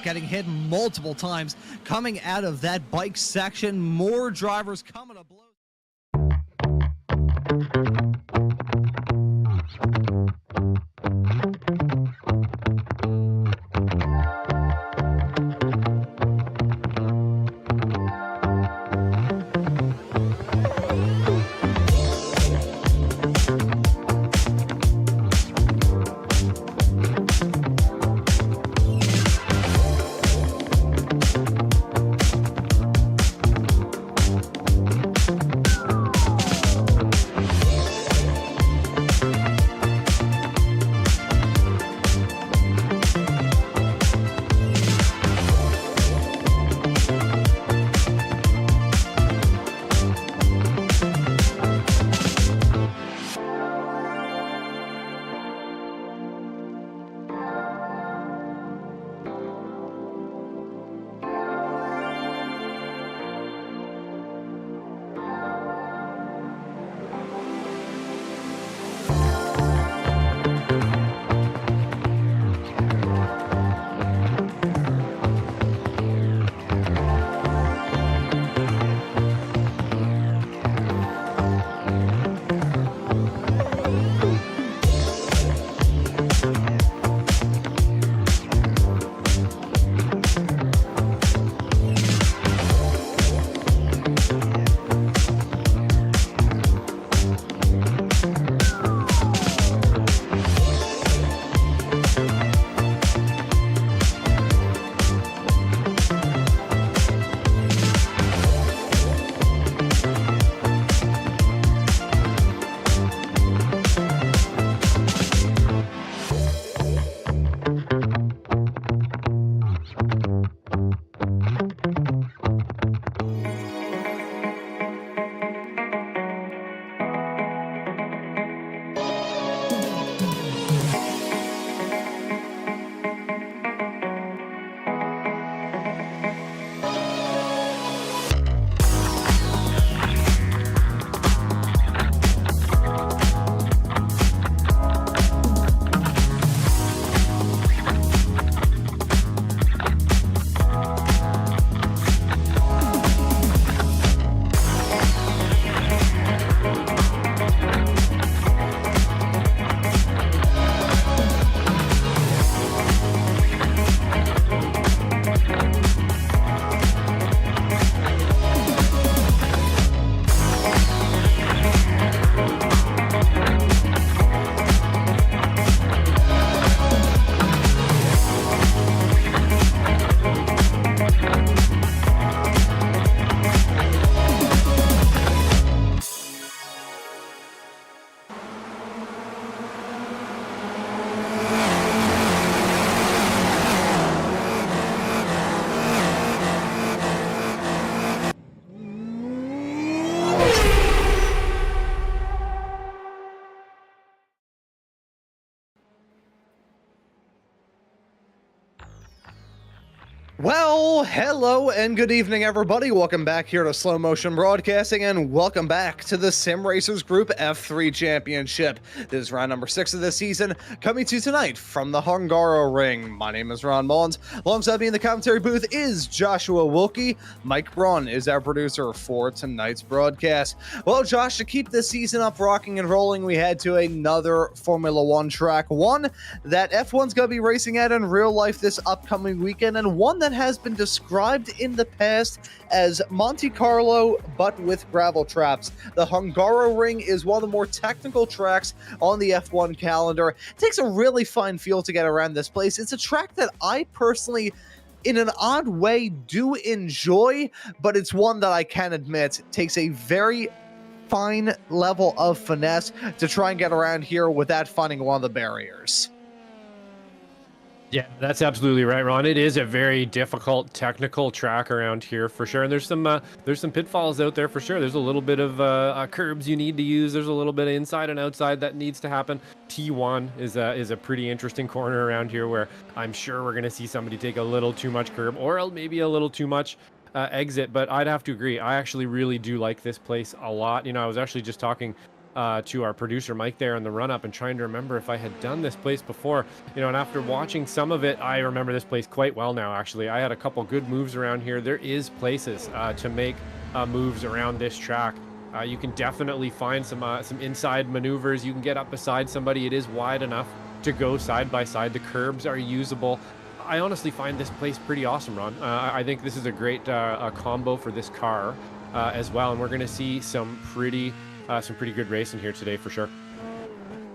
getting hit multiple times coming out of that bike section. More drivers coming to blows. Well, hello and good evening, everybody. Welcome back here to Slow Motion Broadcasting, and welcome back to the Sim Racers Group F3 Championship. This is round number 6 of the season, coming to you tonight from the Hungaroring. My name is Maunz. Alongside me in the commentary booth is Joshua Wilkie. Mike Braun is our producer for tonight's broadcast. Well, Josh, to keep this season up rocking and rolling, we head to another Formula One track. One that F1's going to be racing at in real life this upcoming weekend, and one that has been described in the past as Monte Carlo, but with gravel traps. The Hungaroring is one of the more technical tracks on the F1 calendar. It takes a really fine feel to get around this place. It's a track that I personally, in an odd way, do enjoy, but it's one that I can admit takes a very fine level of finesse to try and get around here without finding one of the barriers. Yeah, that's absolutely right, Ron. It is a very difficult technical track around here for sure. And there's some pitfalls out there for sure. There's a little bit of curbs you need to use. There's a little bit of inside and outside that needs to happen. T1 is a pretty interesting corner around here where I'm sure we're going to see somebody take a little too much curb or maybe a little too much exit. But I'd have to agree. I actually really do like this place a lot. You know, I was actually just talking to our producer Mike there in the run up and trying to remember if I had done this place before. And after watching some of it, I remember this place quite well now. Actually, I had a couple good moves around here. There is places to make moves around this track. You can definitely find some inside maneuvers. You can get up beside somebody. It is wide enough to go side by side. The curbs are usable. I honestly find this place pretty awesome, Ron. I think this is a great combo for this car as well, and we're going to see some pretty good racing here today for sure.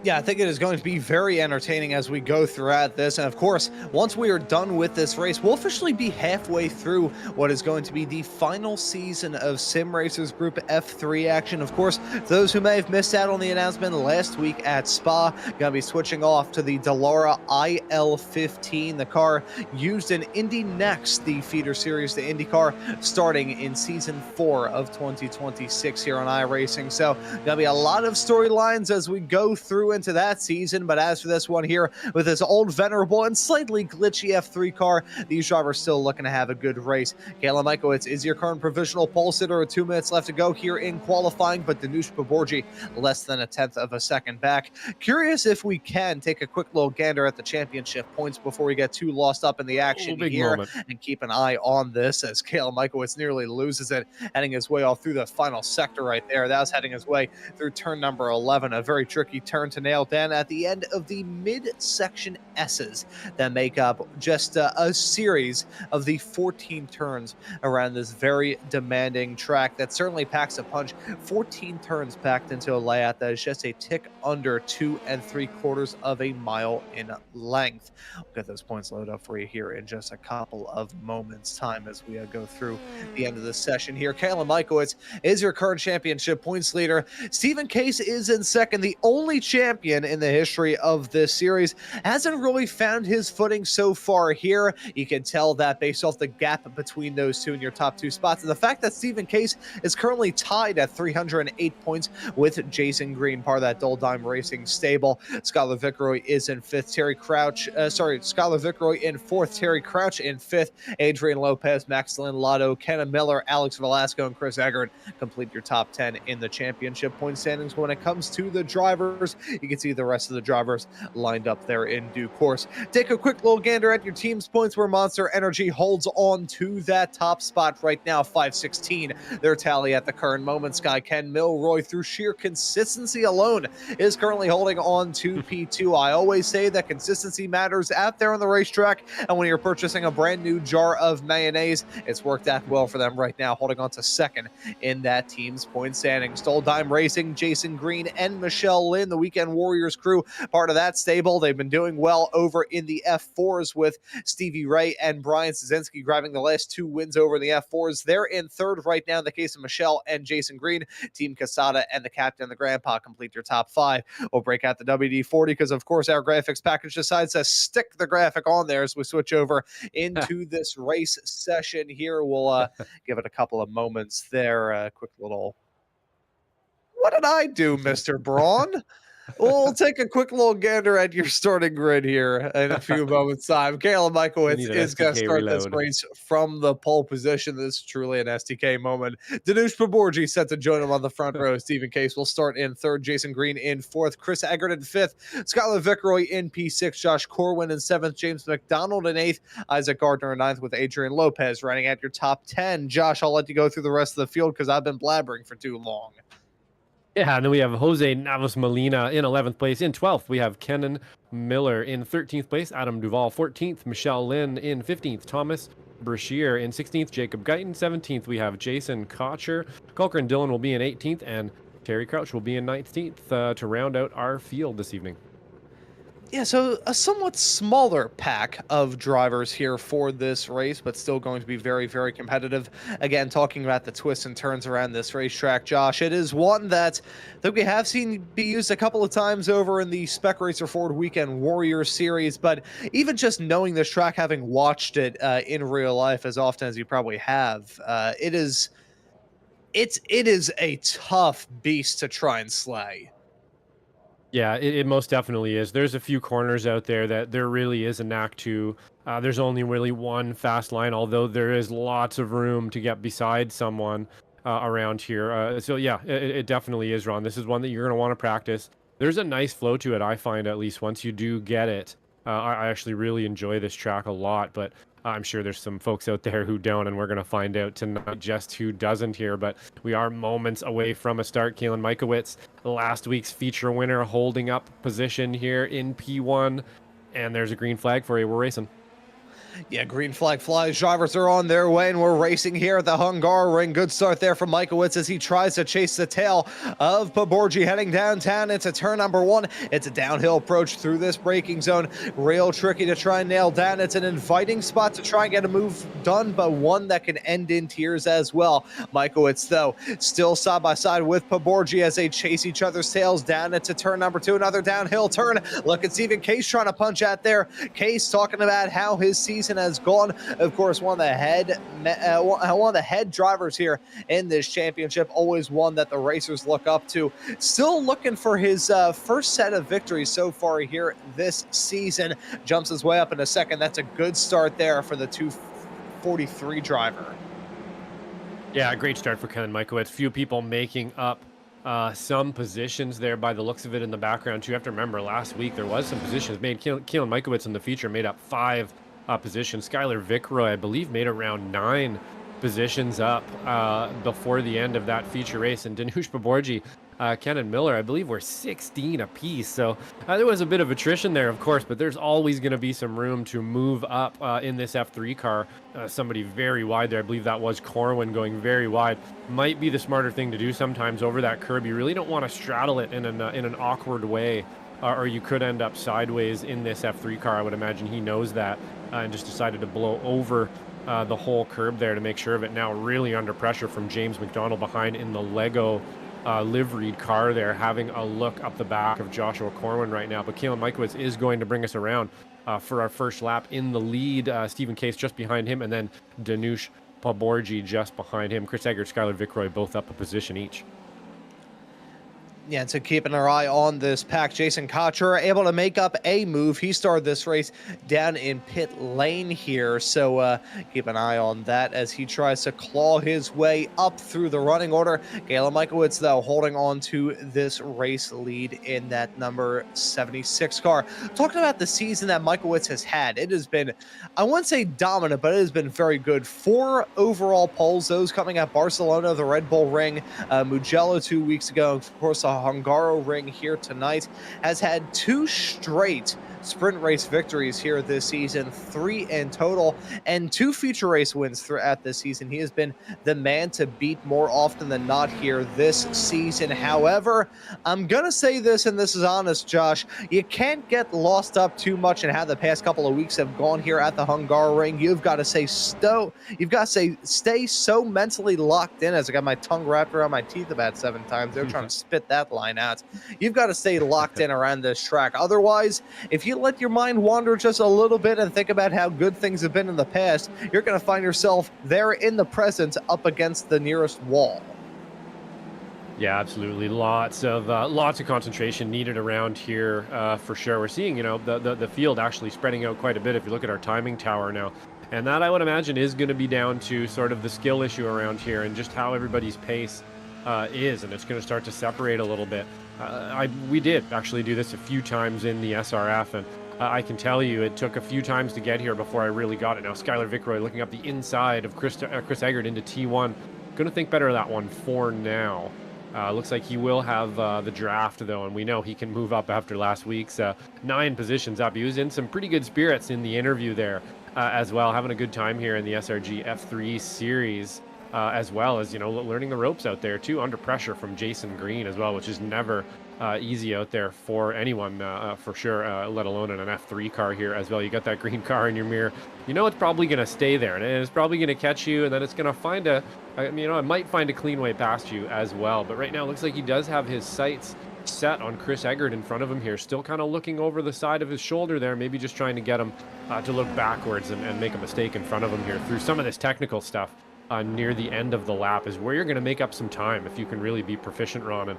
Yeah, I think it is going to be very entertaining as we go throughout this. And of course, once we are done with this race, we'll officially be halfway through what is going to be the final season of Sim Racers Group F3 action. Of course, those who may have missed out on the announcement last week at Spa, going to be switching off to the Dallara IL15, the car used in Indy Next, the feeder series to IndyCar, starting in season 4 of 2026 here on iRacing. So, going to be a lot of storylines as we go through into that season. But as for this one here, with this old, venerable, and slightly glitchy F3 car, these drivers still looking to have a good race. Kayla Michaelitz is your current provisional pole sitter with 2 minutes left to go here in qualifying, but Danush Baborji less than a tenth of a second back. Curious if we can take a quick little gander at the championship points before we get too lost up in the action here and keep an eye on this as Kayla Michaelitz nearly loses it, heading his way off through the final sector right there. That was heading his way through turn number 11, a very tricky turn to nail down at the end of the mid-section S's that make up just a series of the 14 turns around this very demanding track that certainly packs a punch. 14 turns packed into a layout that is just a tick under 2 3/4 of a mile in length. We'll get those points loaded up for you here in just a couple of moments time as we go through the end of the session here. Kayla Michaelitz is your current championship points leader. Stephen Case is in second, the only champion in the history of this series. Hasn't really found his footing so far here. You can tell that based off the gap between those two in your top 2 spots. And the fact that Stephen Case is currently tied at 308 points with Jason Green, part of that Dole Dime Racing stable. Skylar Vickeroy is in 5th. Skylar Vickeroy in 4th. Terry Crouch in 5th. Adrian Lopez, Maxilin Lotto, Kenna Miller, Alex Velasco, and Chris Eggert complete your top 10 in the championship point standings. When it comes to the drivers, you can see the rest of the drivers lined up there in due course. Take a quick little gander at your team's points, where Monster Energy holds on to that top spot right now, 516. Their tally at the current moment. Sky Ken Milroy, through sheer consistency alone, is currently holding on to P2. I always say that consistency matters out there on the racetrack, and when you're purchasing a brand new jar of mayonnaise, it's worked out well for them right now, holding on to second in that team's point standings. Dole Dime Racing, Jason Green and Michelle Lynn, the Weekend Warriors crew, part of that stable. They've been doing well over in the F4s with Stevie Ray and Brian Szynski grabbing the last 2 wins over in the F4s. They're in third right now in the case of Michelle and Jason Green. Team Casada and the captain, the grandpa, complete your top 5. We'll break out the WD-40 because, of course, our graphics package decides to stick the graphic on there as we switch over into this race session here. We'll give it a couple of moments there. Quick little... What did I do, Mr. Braun? We'll take a quick little gander at your starting grid here in a few moments' time. Kayla Michaelitz is going to start this race from the pole position. This is truly an STK moment. Danush Baborji set to join him on the front row. Stephen Case will start in 3rd. Jason Green in 4th. Chris Eggert in 5th. Skylar Vickeroy in P6. Josh Corwin in 7th. James McDonald in 8th. Isaac Gardner in 9th, with Adrian Lopez running at your top 10. Josh, I'll let you go through the rest of the field because I've been blabbering for too long. Yeah, and then we have Jose Navas Molina in 11th place. In 12th, we have Kenan Miller. In 13th place, Adam Duvall. 14th, Michelle Lynn. In 15th, Thomas Brashear. In 16th, Jacob Guyton. 17th, we have Jason Cotcher. Colker Dillon will be in 18th, and Terry Crouch will be in 19th to round out our field this evening. Yeah, so a somewhat smaller pack of drivers here for this race, but still going to be very, very competitive. Again, talking about the twists and turns around this racetrack, Josh, it is one that I think we have seen be used a couple of times over in the Spec Racer Ford Weekend Warriors series, but even just knowing this track, having watched it in real life as often as you probably have, it is a tough beast to try and slay. Yeah, it most definitely is. There's a few corners out there that there really is a knack to. There's only really one fast line, although there is lots of room to get beside someone. around here. So yeah, it definitely is, Ron. This is one that you're going to want to practice. There's a nice flow to it, I find, at least once you do get it. I actually really enjoy this track a lot, but I'm sure there's some folks out there who don't, and we're going to find out tonight just who doesn't here. But we are moments away from a start. Kalen Mikowitz, last week's feature winner, holding up position here in P1. And there's a green flag for you. We're racing. Yeah, green flag flies. Drivers are on their way, and we're racing here at the Hungaroring. Good start there from Mikowitz as he tries to chase the tail of Poborji heading downtown into turn number 1. It's a downhill approach through this braking zone. Real tricky to try and nail down. It's an inviting spot to try and get a move done, but one that can end in tears as well. Mikowitz, though, still side by side with Poborji as they chase each other's tails down into turn number 2. Another downhill turn. Look at Stephen Case trying to punch out there. Case talking about how his season has gone. Of course, one of the head drivers here in this championship, always one that the racers look up to. Still looking for his first set of victories so far here this season. Jumps his way up in a second. That's a good start there for the 243 driver. Yeah, great start for Kalen Mikowitz. Few people making up some positions there by the looks of it in the background too. You have to remember last week there was some positions made. Kalen Mikowitz in the feature made up 5 positions. Skylar Vickroy, I believe, made around 9 positions up before the end of that feature race. And Danush Poborji, Ken and Miller, I believe, were 16 apiece. So there was a bit of attrition there, of course, but there's always going to be some room to move up in this F3 car. Somebody very wide there. I believe that was Corwin going very wide. Might be the smarter thing to do sometimes over that curb. You really don't want to straddle it in an awkward way. Or you could end up sideways in this F3 car. I would imagine he knows that and just decided to blow over the whole curb there to make sure of it. Now really under pressure from James McDonald behind in the Lego liveried car there, having a look up the back of Joshua Corwin right now. But Kalen Mikowitz is going to bring us around for our first lap in the lead. Stephen Case just behind him, and then Danush Poborji just behind him. Chris Eggert, Skylar Vickroy both up a position each. Yeah, so keeping our eye on this pack. Jason Cotcher able to make up a move. He started this race down in pit lane here, so keep an eye on that as he tries to claw his way up through the running order. Kalen Mikowitz, though, holding on to this race lead in that number 76 car. Talking about the season that Mikowitz has had, it has been, I wouldn't say dominant, but it has been very good. 4 overall poles, those coming at Barcelona, the Red Bull Ring, Mugello 2 weeks ago, of course, Hungaroring here tonight. Has had 2 straight sprint race victories here this season, 3 in total, and 2 feature race wins throughout this season. He has been the man to beat more often than not here this season. However, I'm gonna say this, and this is honest, Josh, you can't get lost up too much in how the past couple of weeks have gone here at the Hungaroring. You've got to stay so mentally locked in, as I got my tongue wrapped around my teeth about 7 times. They're trying to spit that line out. You've got to stay locked in around this track. Otherwise, if you let your mind wander just a little bit and think about how good things have been in the past, you're going to find yourself there in the present up against the nearest wall. Yeah, absolutely. Lots of concentration needed around here for sure. We're seeing, the field actually spreading out quite a bit if you look at our timing tower now. And that, I would imagine, is going to be down to sort of the skill issue around here and just how everybody's pace is, and it's going to start to separate a little bit. We did actually do this a few times in the SRF, and I can tell you it took a few times to get here before I really got it. Now, Skylar Vickroy looking up the inside of Chris Eggert into T1. Going to think better of that one for now. Looks like he will have the draft, though, and we know he can move up after last week's 9 positions up. He was in some pretty good spirits in the interview there as well, having a good time here in the SRG F3 series. As well as, learning the ropes out there, too, under pressure from Jason Green as well, which is never easy out there for anyone, for sure, let alone in an F3 car here as well. You got that green car in your mirror. It's probably going to stay there, and it's probably going to catch you, and then it's going to find it might find a clean way past you as well. But right now, it looks like he does have his sights set on Chris Eggert in front of him here, still kind of looking over the side of his shoulder there, maybe just trying to get him to look backwards and make a mistake in front of him here through some of this technical stuff. Near the end of the lap is where you're going to make up some time if you can really be proficient, Ron. And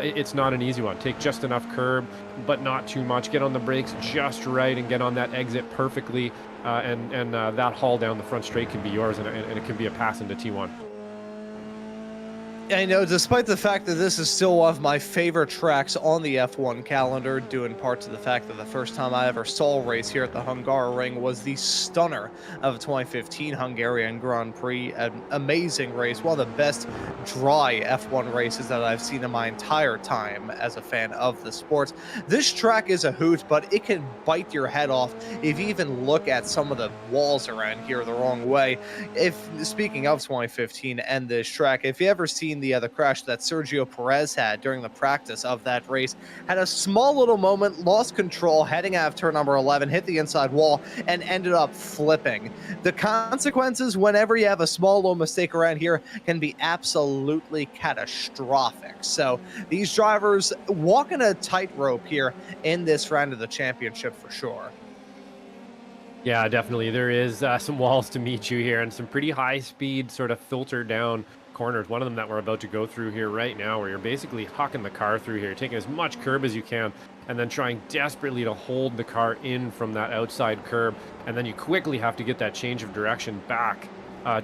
it's not an easy one. Take just enough curb, but not too much. Get on the brakes just right and get on that exit perfectly. And that haul down the front straight can be yours, and it can be a pass into T1. I know, despite the fact that this is still one of my favorite tracks on the F1 calendar, due in part to the fact that the first time I ever saw a race here at the Hungaroring was the stunner of the 2015 Hungarian Grand Prix. An amazing race, one of the best dry F1 races that I've seen in my entire time as a fan of the sport. This track is a hoot, but it can bite your head off if you even look at some of the walls around here the wrong way. If speaking of 2015 and this track, if you ever seen the crash that Sergio Perez had during the practice of that race, had a small little moment, lost control, heading out of turn number 11, hit the inside wall, and ended up flipping. The consequences whenever you have a small little mistake around here can be absolutely catastrophic. So these drivers walking a tightrope here in this round of the championship for sure. Yeah, definitely. There is some walls to meet you here and some pretty high speed sort of filter down corners. One of them that we're about to go through here right now, where you're basically hucking the car through here, taking as much curb as you can, and then trying desperately to hold the car in from that outside curb. And then you quickly have to get that change of direction back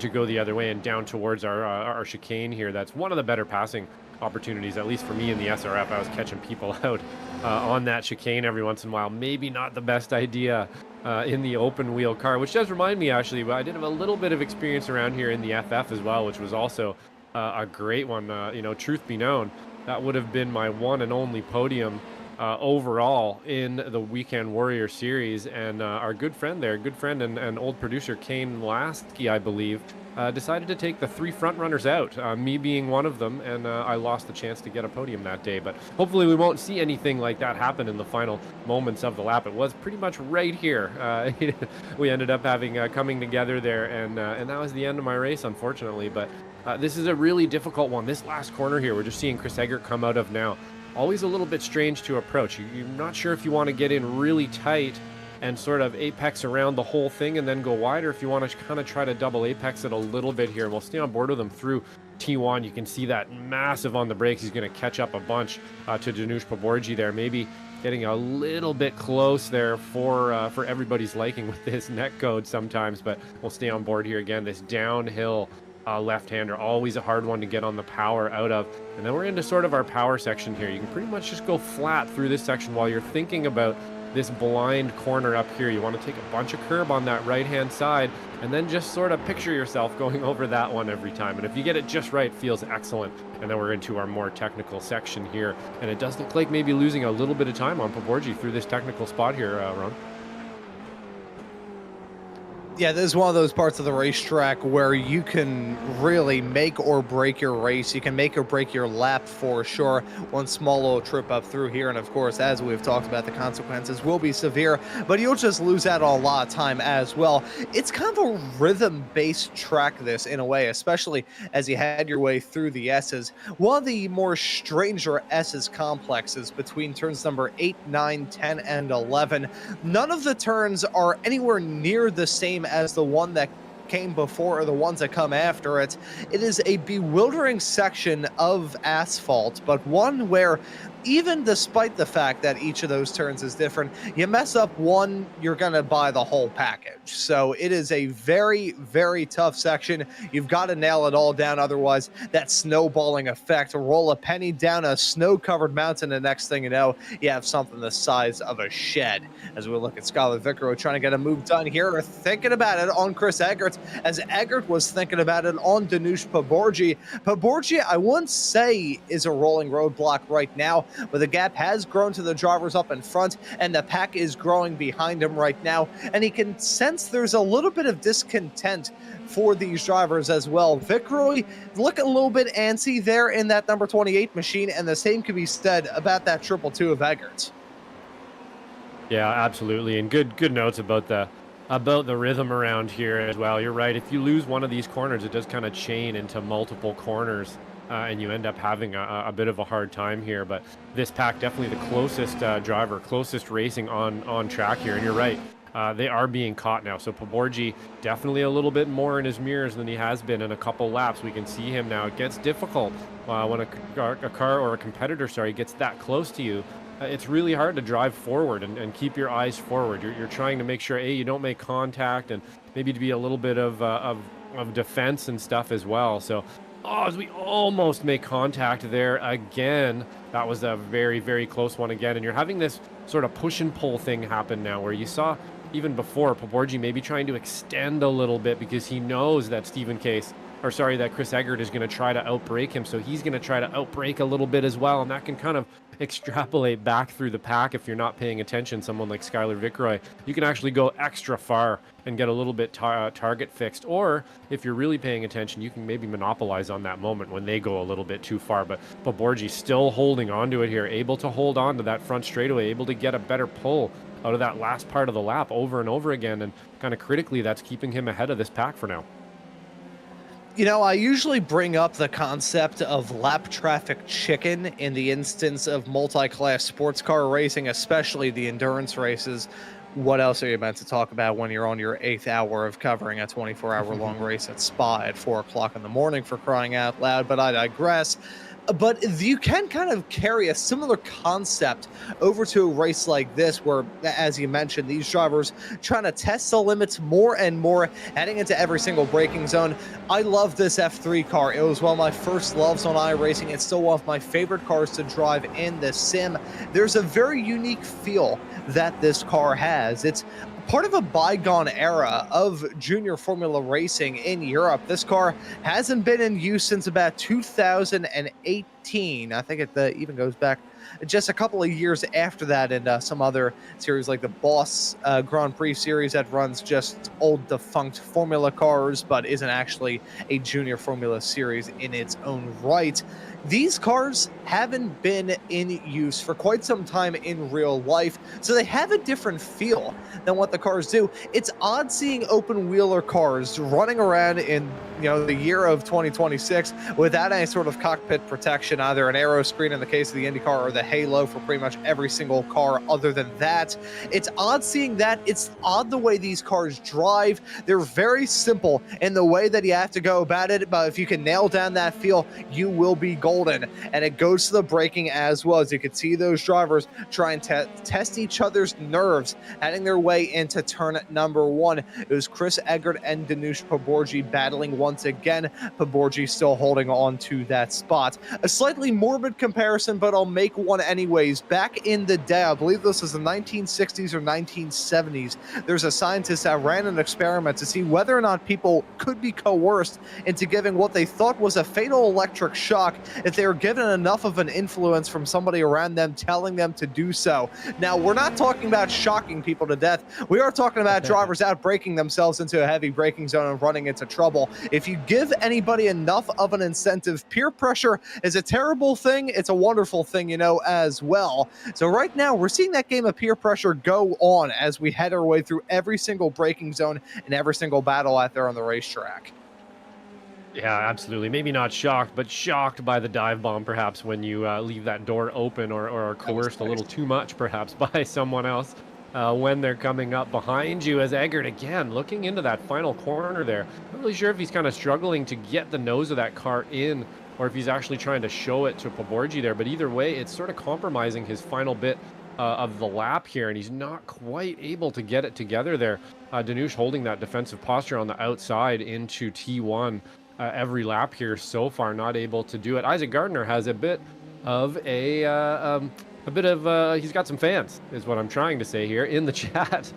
to go the other way and down towards our chicane here. That's one of the better passing opportunities, at least for me in the SRF. I was catching people out on that chicane every once in a while. Maybe not the best idea in the open wheel car, which does remind me, actually, I did have a little bit of experience around here in the FF as well, which was also a great one. You know, truth be known, that would have been my one and only podium overall in the Weekend Warrior Series. And our good friend there, and old producer Kane Lasky, I believe, decided to take the 3 front runners out, me being one of them, and I lost the chance to get a podium that day. But hopefully we won't see anything like that happen in the final moments of the lap. It was pretty much right here. We ended up having coming together there, and that was the end of my race, unfortunately. But this is a really difficult one. This last corner here, we're just seeing Chris Eggert come out of now. Always a little bit strange to approach. You're not sure if you want to get in really tight and sort of apex around the whole thing and then go wider, if you want to kind of try to double apex it a little bit here. We'll stay on board with him through T1. You can see that massive on the brakes. He's going to catch up a bunch to Janusz Poborji there, maybe getting a little bit close there for everybody's liking with this neck code sometimes, but we'll stay on board here again. This downhill left-hander, always a hard one to get on the power out of. And then we're into sort of our power section here. You can pretty much just go flat through this section while you're thinking about this blind corner up here. You want to take a bunch of curb on that right-hand side and then just sort of picture yourself going over that one every time. And if you get it just right, it feels excellent. And then we're into our more technical section here. And it does look like maybe losing a little bit of time on Poborji through this technical spot here, Ron. Yeah, this is one of those parts of the racetrack where you can really make or break your race. You can make or break your lap for sure. One small little trip up through here, and of course, as we've talked about, the consequences will be severe, but you'll just lose out on a lot of time as well. It's kind of a rhythm-based track, this, in a way, especially as you head your way through the S's. One of the more stranger S's complexes between turns number 8, 9, 10, and 11. None of the turns are anywhere near the same as the one that came before or the ones that come after it. It is a bewildering section of asphalt, but one where even despite the fact that each of those turns is different, you mess up one, you're going to buy the whole package. So it is a very, very tough section. You've got to nail it all down. Otherwise, that snowballing effect, roll a penny down a snow-covered mountain, the next thing you know, you have something the size of a shed. As we look at Skylar Vickero trying to get a move done here, or thinking about it on Chris Eggert, as Eggert was thinking about it on Janusz Poborji. Poborji, I wouldn't say is a rolling roadblock right now, but the gap has grown to the drivers up in front, and the pack is growing behind him right now, and he can sense there's a little bit of discontent for these drivers as well. Vickroy looking a little bit antsy there in that number 28 machine, and the same could be said about that 222 of Eggert. Yeah, absolutely, and good notes about the rhythm around here as well. You're right. If you lose one of these corners, it does kind of chain into multiple corners, and you end up having a bit of a hard time here. But this pack definitely the closest driver, closest racing on track here. And you're right. They are being caught now. So Poborji definitely a little bit more in his mirrors than he has been in a couple laps. We can see him now. It gets difficult when a car or a competitor, gets that close to you. It's really hard to drive forward and keep your eyes forward. You're trying to make sure, A, you don't make contact, and maybe to be a little bit of defense and stuff as well. So Oh, as we almost make contact there again. That was a very, very close one again. And you're having this sort of push and pull thing happen now where you saw even before Poborji maybe trying to extend a little bit because he knows that that Chris Eggert is going to try to outbrake him. So he's going to try to outbrake a little bit as well. And that can kind of extrapolate back through the pack if you're not paying attention. Someone like Skylar Vicroy, you can actually go extra far and get a little bit target fixed. Or if you're really paying attention, you can maybe monopolize on that moment when they go a little bit too far. But Poborji still holding on to it here, able to hold on to that front straightaway, able to get a better pull out of that last part of the lap over and over again. And kind of critically, that's keeping him ahead of this pack for now. You know, I usually bring up the concept of lap traffic chicken in the instance of multi-class sports car racing, especially the endurance races. What else are you meant to talk about when you're on your 8th hour of covering a 24-hour-long race at Spa at 4 o'clock in the morning, for crying out loud? But I digress. But you can kind of carry a similar concept over to a race like this where, as you mentioned, these drivers trying to test the limits more and more, heading into every single braking zone. I love this F3 car. It was one of my first loves on iRacing. It's still one of my favorite cars to drive in the sim. There's a very unique feel that this car has. It's part of a bygone era of junior Formula racing in Europe. This car hasn't been in use since about 2018. I think it even goes back just a couple of years after that in some other series like the Boss Grand Prix series that runs just old defunct Formula cars, but isn't actually a junior Formula series in its own right. These cars haven't been in use for quite some time in real life, so they have a different feel than what the cars do. It's odd seeing open wheeler cars running around in, the year of 2026 without any sort of cockpit protection, either an aero screen in the case of the IndyCar or the halo for pretty much every single car other than that. It's odd seeing that. It's odd the way these cars drive. They're very simple in the way that you have to go about it, but if you can nail down that feel, you will be golden. And it goes to the braking as well. As you can see those drivers try and test each other's nerves, heading their way into turn number 1. It was Chris Eggert and Danush Poborji battling once again. Poborji still holding on to that spot. A slightly morbid comparison, but I'll make one anyways. Back in the day, I believe this was the 1960s or 1970s, there's a scientist that ran an experiment to see whether or not people could be coerced into giving what they thought was a fatal electric shock if they were given enough of an influence from somebody around them telling them to do so. Now, we're not talking about shocking people to death. We are talking about drivers out braking themselves into a heavy braking zone and running into trouble. If you give anybody enough of an incentive, peer pressure is a terrible thing. It's a wonderful thing, as well. So right now, we're seeing that game of peer pressure go on as we head our way through every single braking zone and every single battle out there on the racetrack. Yeah, absolutely. Maybe not shocked, but shocked by the dive bomb, perhaps, when you leave that door open or are coerced a little too much, perhaps, by someone else when they're coming up behind you. As Eggert, again, looking into that final corner there. Not really sure if he's kind of struggling to get the nose of that car in or if he's actually trying to show it to Poborji there. But either way, it's sort of compromising his final bit of the lap here, and he's not quite able to get it together there. Danush holding that defensive posture on the outside into T1. Every lap here so far, not able to do it. Isaac Gardner has a bit of he's got some fans, is what I'm trying to say here in the chat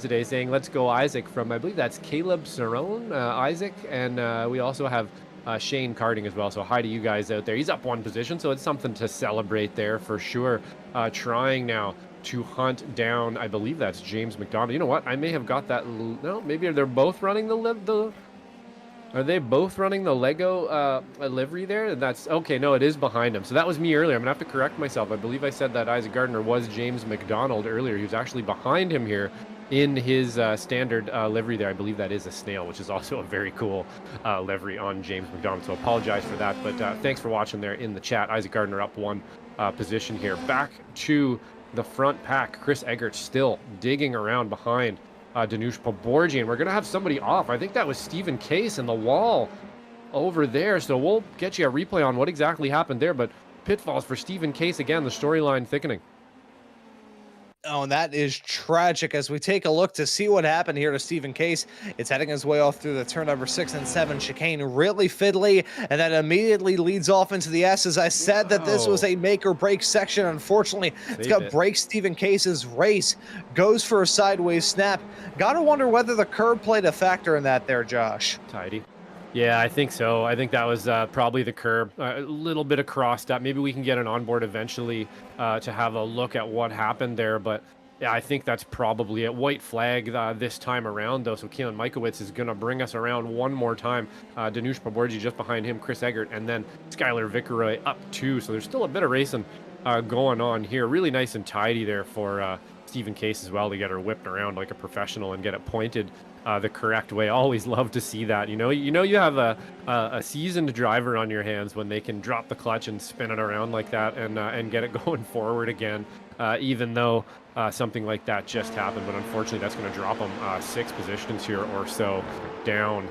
today, saying, let's go Isaac, from, I believe that's Caleb Cerrone, Isaac, and we also have Shane Carding as well. So hi to you guys out there. He's up one position, so it's something to celebrate there for sure. Trying now to hunt down, I believe that's James McDonald. You know what? I may have got that. No, maybe they're both running Are they both running the Lego livery there? That's okay. No, it is behind him. So that was me earlier. I'm gonna have to correct myself. I believe I said that Isaac Gardner was James McDonald earlier. He was actually behind him here in his standard livery there. I believe that is a snail, which is also a very cool livery on James McDonald. So apologize for that. But thanks for watching there in the chat. Isaac Gardner up one position here. Back to the front pack. Chris Eggert still digging around behind Danush Poborji, and we're gonna have somebody off. I think that was Stephen Case in the wall over there, so we'll get you a replay on what exactly happened there. But pitfalls for Stephen Case again, the storyline thickening. Oh, and that is tragic as we take a look to see what happened here to Stephen Case. It's heading his way off through the turn number 6 and 7 chicane, really fiddly, and that immediately leads off into the S. As I said that this was Whoa. a make or break section. Unfortunately, it's Saved going to it. break Stephen Case's race. Goes for a sideways snap. Gotta wonder whether the curb played a factor in that there, Josh. Tidy. Yeah, I think so. I think that was probably the curb. A little bit of cross step. Maybe we can get an onboard eventually to have a look at what happened there. But yeah, I think that's probably it. White flag this time around, though. So Keelan Mikowitz is going to bring us around one more time. Danush Paborji just behind him, Chris Eggert, and then Skylar Vickeroy up two. So there's still a bit of racing going on here. Really nice and tidy there for Stephen Case as well to get her whipped around like a professional and get it pointed the correct way. Always love to see that. You have a seasoned driver on your hands when they can drop the clutch and spin it around like that and get it going forward again. Even though something like that just happened, but unfortunately that's going to drop them 6 positions here or so down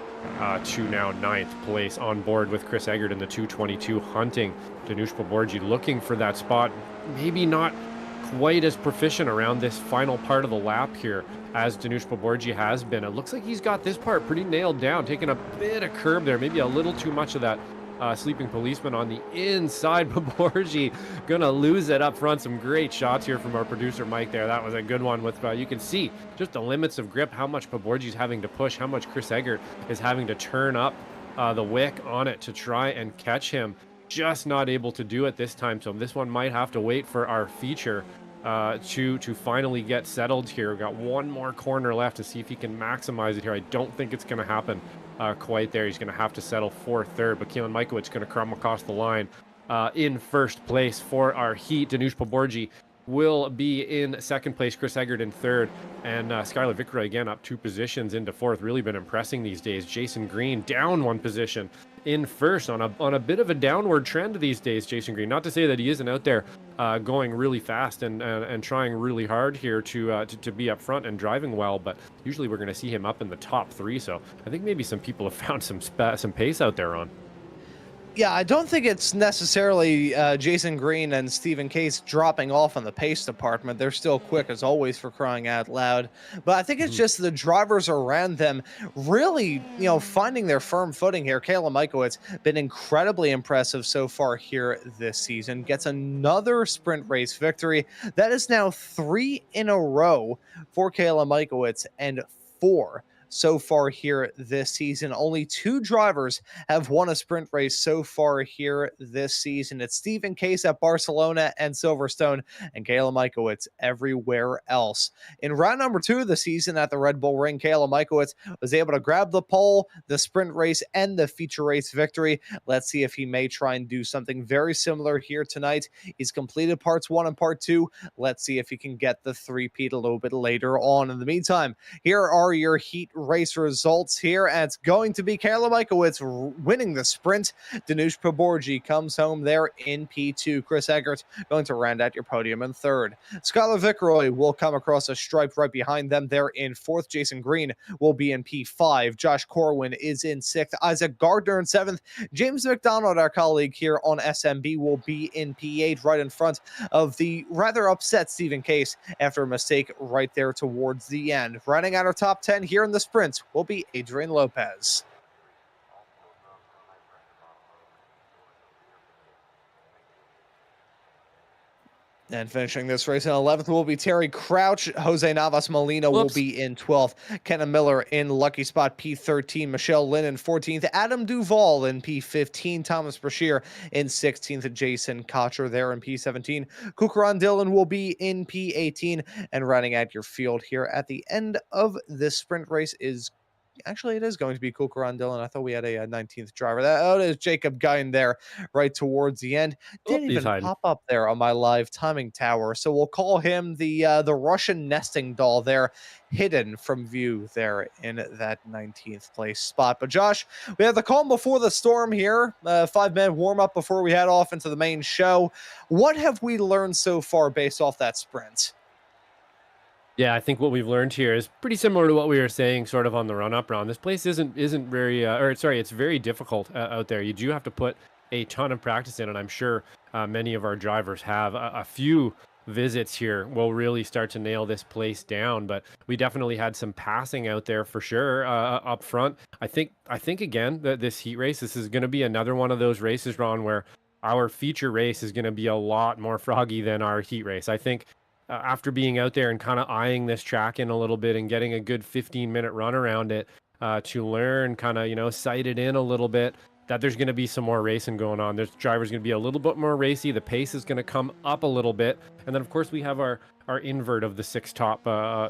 to now 9th place on board with Chris Eggert in the 222 hunting. Danush Paborji looking for that spot. Maybe not quite as proficient around this final part of the lap here as Danush Paborji has been. It looks like he's got this part pretty nailed down, taking a bit of curb there, maybe a little too much of that sleeping policeman on the inside. Paborji gonna lose it up front. Some great shots here from our producer Mike there. That was a good one with you can see just the limits of grip, how much Paborji's having to push, how much Chris Eggert is having to turn up the wick on it to try and catch him. Just not able to do it this time, so this one might have to wait for our feature to finally get settled here. We've got one more corner left to see if he can maximize it here. I don't think it's going to happen quite there. He's going to have to settle for third, but Keelan Mikowitz going to come across the line in first place for our heat. Danush Paborji will be in second place, Chris Eggert in third, and Skylar Vickeroy again up 2 positions into fourth. Really been impressing these days. Jason Green down 1 position in first on a bit of a downward trend these days. Jason Green, not to say that he isn't out there going really fast and trying really hard here to be up front and driving well, but usually we're going to see him up in the top 3. So I think maybe some people have found some pace out there on. Yeah, I don't think it's necessarily Jason Green and Stephen Case dropping off on the pace department. They're still quick as always, for crying out loud. But I think it's just the drivers around them really, finding their firm footing here. Kayla Mikowitz been incredibly impressive so far here this season. Gets another sprint race victory. That is now 3 in a row for Kayla Mikowitz and 4 so far here this season. Only 2 drivers have won a sprint race so far here this season. It's Stephen Case at Barcelona and Silverstone, and Kayla Mikowitz everywhere else. In round number 2 of the season at the Red Bull Ring, Kayla Mikowitz was able to grab the pole, the sprint race, and the feature race victory. Let's see if he may try and do something very similar here tonight. He's completed parts 1 and part 2. Let's see if he can get the three-peat a little bit later on. In the meantime, here are your heat race results here, and it's going to be Kayla Mikowitz winning the sprint. Danush Paborji comes home there in P2. Chris Eggert going to round out your podium in third. Skylar Vickeroy will come across a stripe right behind them there in fourth. Jason Green will be in P5. Josh Corwin is in sixth. Isaac Gardner in seventh. James McDonald, our colleague here on SMB, will be in P8, right in front of the rather upset Stephen Case after a mistake right there towards the end. Running out our top 10 here in the sprints will be Adrian Lopez. And finishing this race in 11th will be Terry Crouch. Jose Navas Molina will be in 12th. Kenna Miller in lucky spot P13. Michelle Lynn in 14th. Adam Duvall in P15. Thomas Brashear in 16th. Jason Cotcher there in P17. Kukaran Dillon will be in P18. And running at your field here at the end of this sprint race is actually, it is going to be Kukaran Dillon. I thought we had a 19th driver. That is Jacob Guyn there right towards the end. Didn't even pop up there on my live timing tower. So we'll call him the Russian nesting doll there, hidden from view there in that 19th place spot. But Josh, we have the calm before the storm here. 5-minute warm up before we head off into the main show. What have we learned so far based off that sprint? Yeah, I think what we've learned here is pretty similar to what we were saying sort of on the run-up round. This place isn't very, it's very difficult out there. You do have to put a ton of practice in, and I'm sure many of our drivers have. A few visits here will really start to nail this place down. But we definitely had some passing out there for sure up front. I think again that this heat race, this is going to be another one of those races, Ron, where our feature race is going to be a lot more froggy than our heat race. I think after being out there and kind of eyeing this track in a little bit and getting a good 15-minute run around it to learn, kind of, you know, sight it in a little bit, that there's going to be some more racing going on. This driver's going to be a little bit more racy. The pace is going to come up a little bit. And then, of course, we have our invert of the 6 top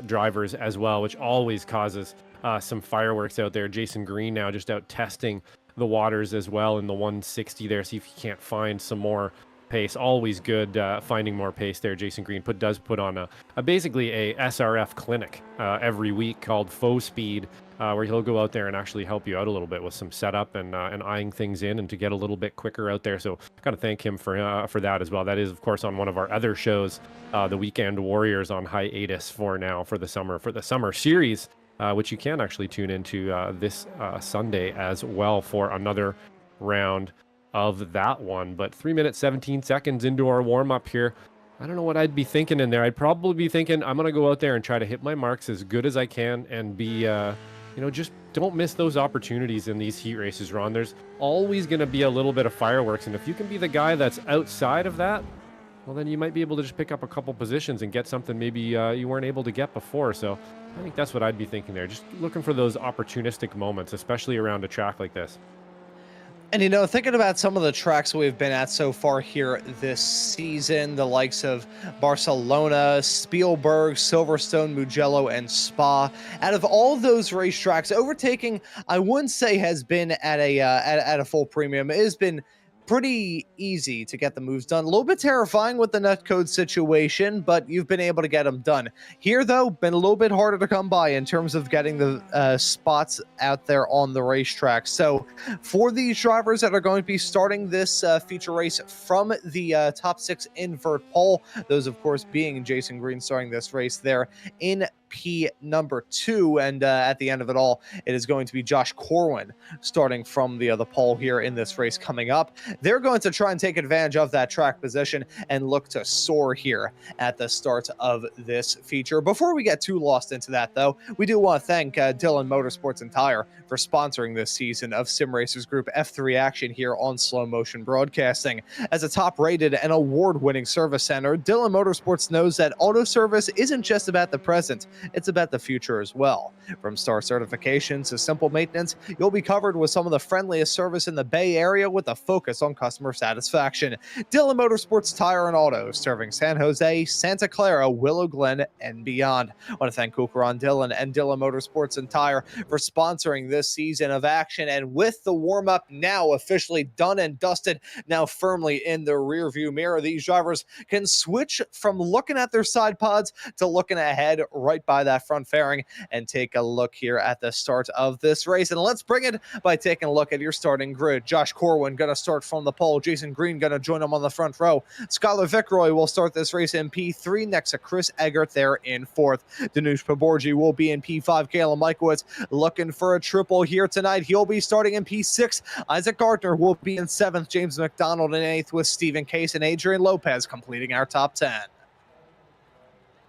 drivers as well, which always causes some fireworks out there. Jason Green now just out testing the waters as well in the 160 there, see if he can't find some more pace. Always good finding more pace there. Jason Green does put on a basically a SRF clinic every week called Faux Speed, where he'll go out there and actually help you out a little bit with some setup and eyeing things in and to get a little bit quicker out there. So got to thank him for that as well. That is, of course, on one of our other shows, the Weekend Warriors on hiatus for the summer series, which you can actually tune into this Sunday as well for another round of that one. But 3 minutes 17 seconds into our warm-up here, I don't know what I'd be thinking in there. I'd probably be thinking I'm gonna go out there and try to hit my marks as good as I can and be just don't miss those opportunities in these heat races, Ron. There's always gonna be a little bit of fireworks, and if you can be the guy that's outside of that, well, then you might be able to just pick up a couple positions and get something maybe you weren't able to get before. So I think that's what I'd be thinking there, just looking for those opportunistic moments, especially around a track like this. And, you know, thinking about some of the tracks we've been at so far here this season, the likes of Barcelona, Spielberg, Silverstone, Mugello, and Spa, out of all of those racetracks, overtaking, I wouldn't say has been at a full premium. It has been pretty easy to get the moves done. A little bit terrifying with the netcode situation, but you've been able to get them done. Here, though, been a little bit harder to come by in terms of getting the spots out there on the racetrack. So for these drivers that are going to be starting this feature race from the top 6 invert pole, those, of course, being Jason Green starting this race there in P number 2, and at the end of it all, it is going to be Josh Corwin starting from the pole here in this race coming up. They're going to try and take advantage of that track position and look to soar here at the start of this feature. Before we get too lost into that, though, we do want to thank Dillon Motorsports and Tire for sponsoring this season of Sim Racers Group F3 action here on Slow Motion Broadcasting. As a top-rated and award-winning service center, Dillon Motorsports knows that auto service isn't just about the present, it's about the future as well. From star certifications to simple maintenance, you'll be covered with some of the friendliest service in the Bay Area with a focus on customer satisfaction. Dillon Motorsports Tire and Auto, serving San Jose, Santa Clara, Willow Glen, and beyond. I want to thank Hungaroring Dillon and Dillon Motorsports and Tire for sponsoring this season of action. And with the warm-up now officially done and dusted, now firmly in the rearview mirror, these drivers can switch from looking at their side pods to looking ahead right by that front fairing and take a look here at the start of this race. And let's bring it by taking a look at your starting grid. Josh Corwin going to start from the pole. Jason Green going to join him on the front row. Skylar Vickroy will start this race in P3 next to Chris Eggert there in 4th. Danush Paborji will be in P5. Kayla Mikowitz looking for a triple here tonight. He'll be starting in P6. Isaac Gardner will be in 7th. James McDonald in 8th with Stephen Case and Adrian Lopez completing our top 10.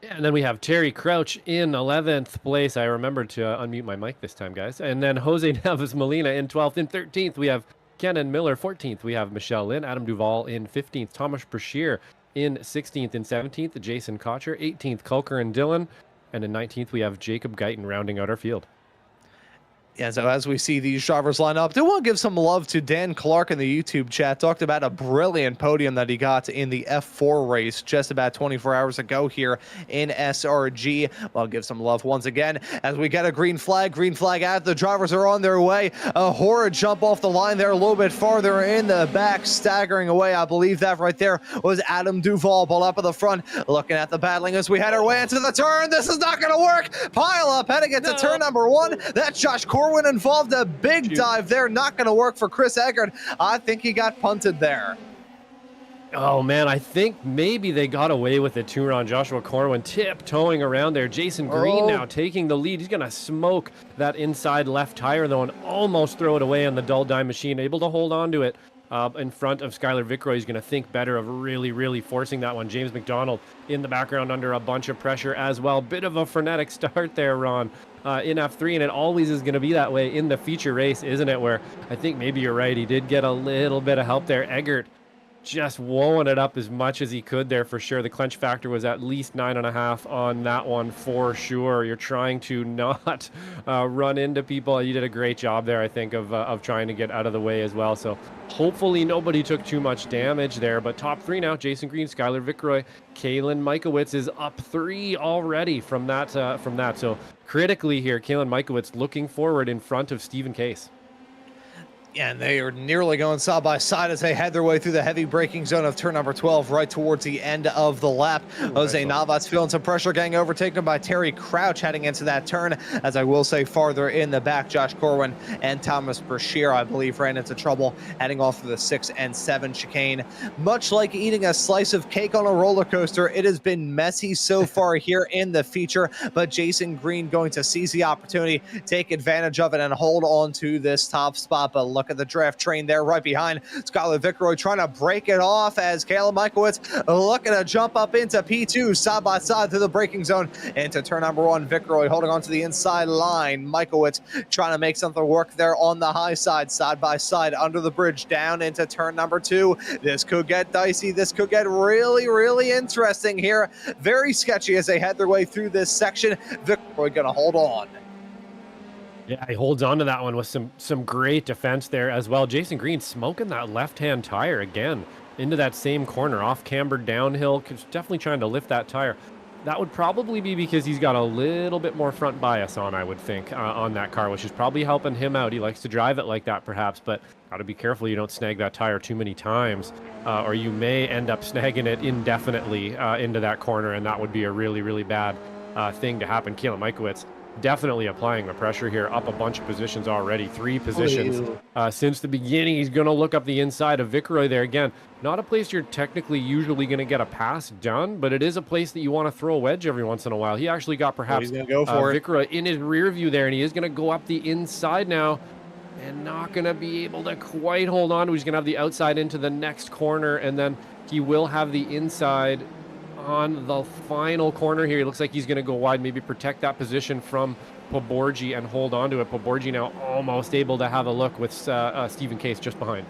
Yeah, and then we have Terry Crouch in 11th place. I remembered to unmute my mic this time, guys. And then Jose Neves Molina in 12th. In 13th, we have Kenan Miller. 14th, we have Michelle Lynn. Adam Duvall in 15th. Thomas Brashear in 16th. In 17th, Jason Cotcher. 18th, Kulker and Dillon. And in 19th, we have Jacob Guyton rounding out our field. Yeah, so as we see these drivers line up, I do want to give some love to Dan Clark in the YouTube chat. Talked about a brilliant podium that he got in the F4 race just about 24 hours ago here in SRG. Well, I'll give some love once again as we get a green flag out. The drivers are on their way. A horrid jump off the line there a little bit farther in the back, staggering away. I believe that right there was Adam Duvall, pulled up at the front, looking at the battling as we head our way into the turn. This is not going to work. Pile up heading into turn number 1. That's Josh Corwin involved, a big dive there. Not going to work for Chris Eggert. I think he got punted there. Oh, man, I think maybe they got away with it too, Ron. Joshua Corwin tiptoeing around there. Jason Green now taking the lead. He's going to smoke that inside left tire, though, and almost throw it away on the dull dime machine. Able to hold on to it in front of Skylar Vickroy. He's going to think better of really forcing that one. James McDonald in the background under a bunch of pressure as well. Bit of a frenetic start there, Ron, in F3, and it always is going to be that way in the feature race, isn't it? Where I think maybe you're right. He did get a little bit of help there. Eggert just wowing it up as much as he could there for sure. The clench factor was at least 9.5 on that one for sure. You're trying to not run into people. You did a great job there, I think, of trying to get out of the way as well. So hopefully nobody took too much damage there. But top 3 now: Jason Green, Skylar Vickroy, Kalen Mikowitz is up 3 already from that. So critically here, Kalen Mikowitz looking forward in front of Stephen Case. And they are nearly going side by side as they head their way through the heavy braking zone of turn number 12, right towards the end of the lap. Jose Navas feeling some pressure, getting overtaken by Terry Crouch heading into that turn. As I will say, farther in the back, Josh Corwin and Thomas Brashear, I believe, ran into trouble heading off of the 6 and 7 chicane. Much like eating a slice of cake on a roller coaster, it has been messy so far here in the feature, but Jason Green going to seize the opportunity, take advantage of it, and hold on to this top spot. But look at the draft train there right behind Skylar Vickroy, trying to break it off as Kalen Mikowitz looking to jump up into P2 side by side through the braking zone into turn number 1. Vickroy holding on to the inside line. Mikowitz trying to make something work there on the high side by side under the bridge down into turn number 2. This could get dicey. This could get really interesting here. Very sketchy as they head their way through this section. Vickroy gonna hold on. Yeah, he holds on to that one with some great defense there as well. Jason Green smoking that left-hand tire again into that same corner, off-cambered downhill, definitely trying to lift that tire. That would probably be because he's got a little bit more front bias on, I would think, on that car, which is probably helping him out. He likes to drive it like that, perhaps, but got to be careful you don't snag that tire too many times, or you may end up snagging it indefinitely into that corner, and that would be a really bad thing to happen. Kalen Mikowitz definitely applying the pressure here, up a bunch of positions already, 3 positions since the beginning. He's going to look up the inside of Vickroy there again. Not a place you're technically usually going to get a pass done, but it is a place that you want to throw a wedge every once in a while. He actually got perhaps Vickroy in his rear view there, and he is going to go up the inside now and not going to be able to quite hold on. He's going to have the outside into the next corner, and then he will have the inside on the final corner here. He looks like he's going to go wide, maybe protect that position from Poborgi and hold on to it. Poborgi now almost able to have a look with Stephen Case just behind.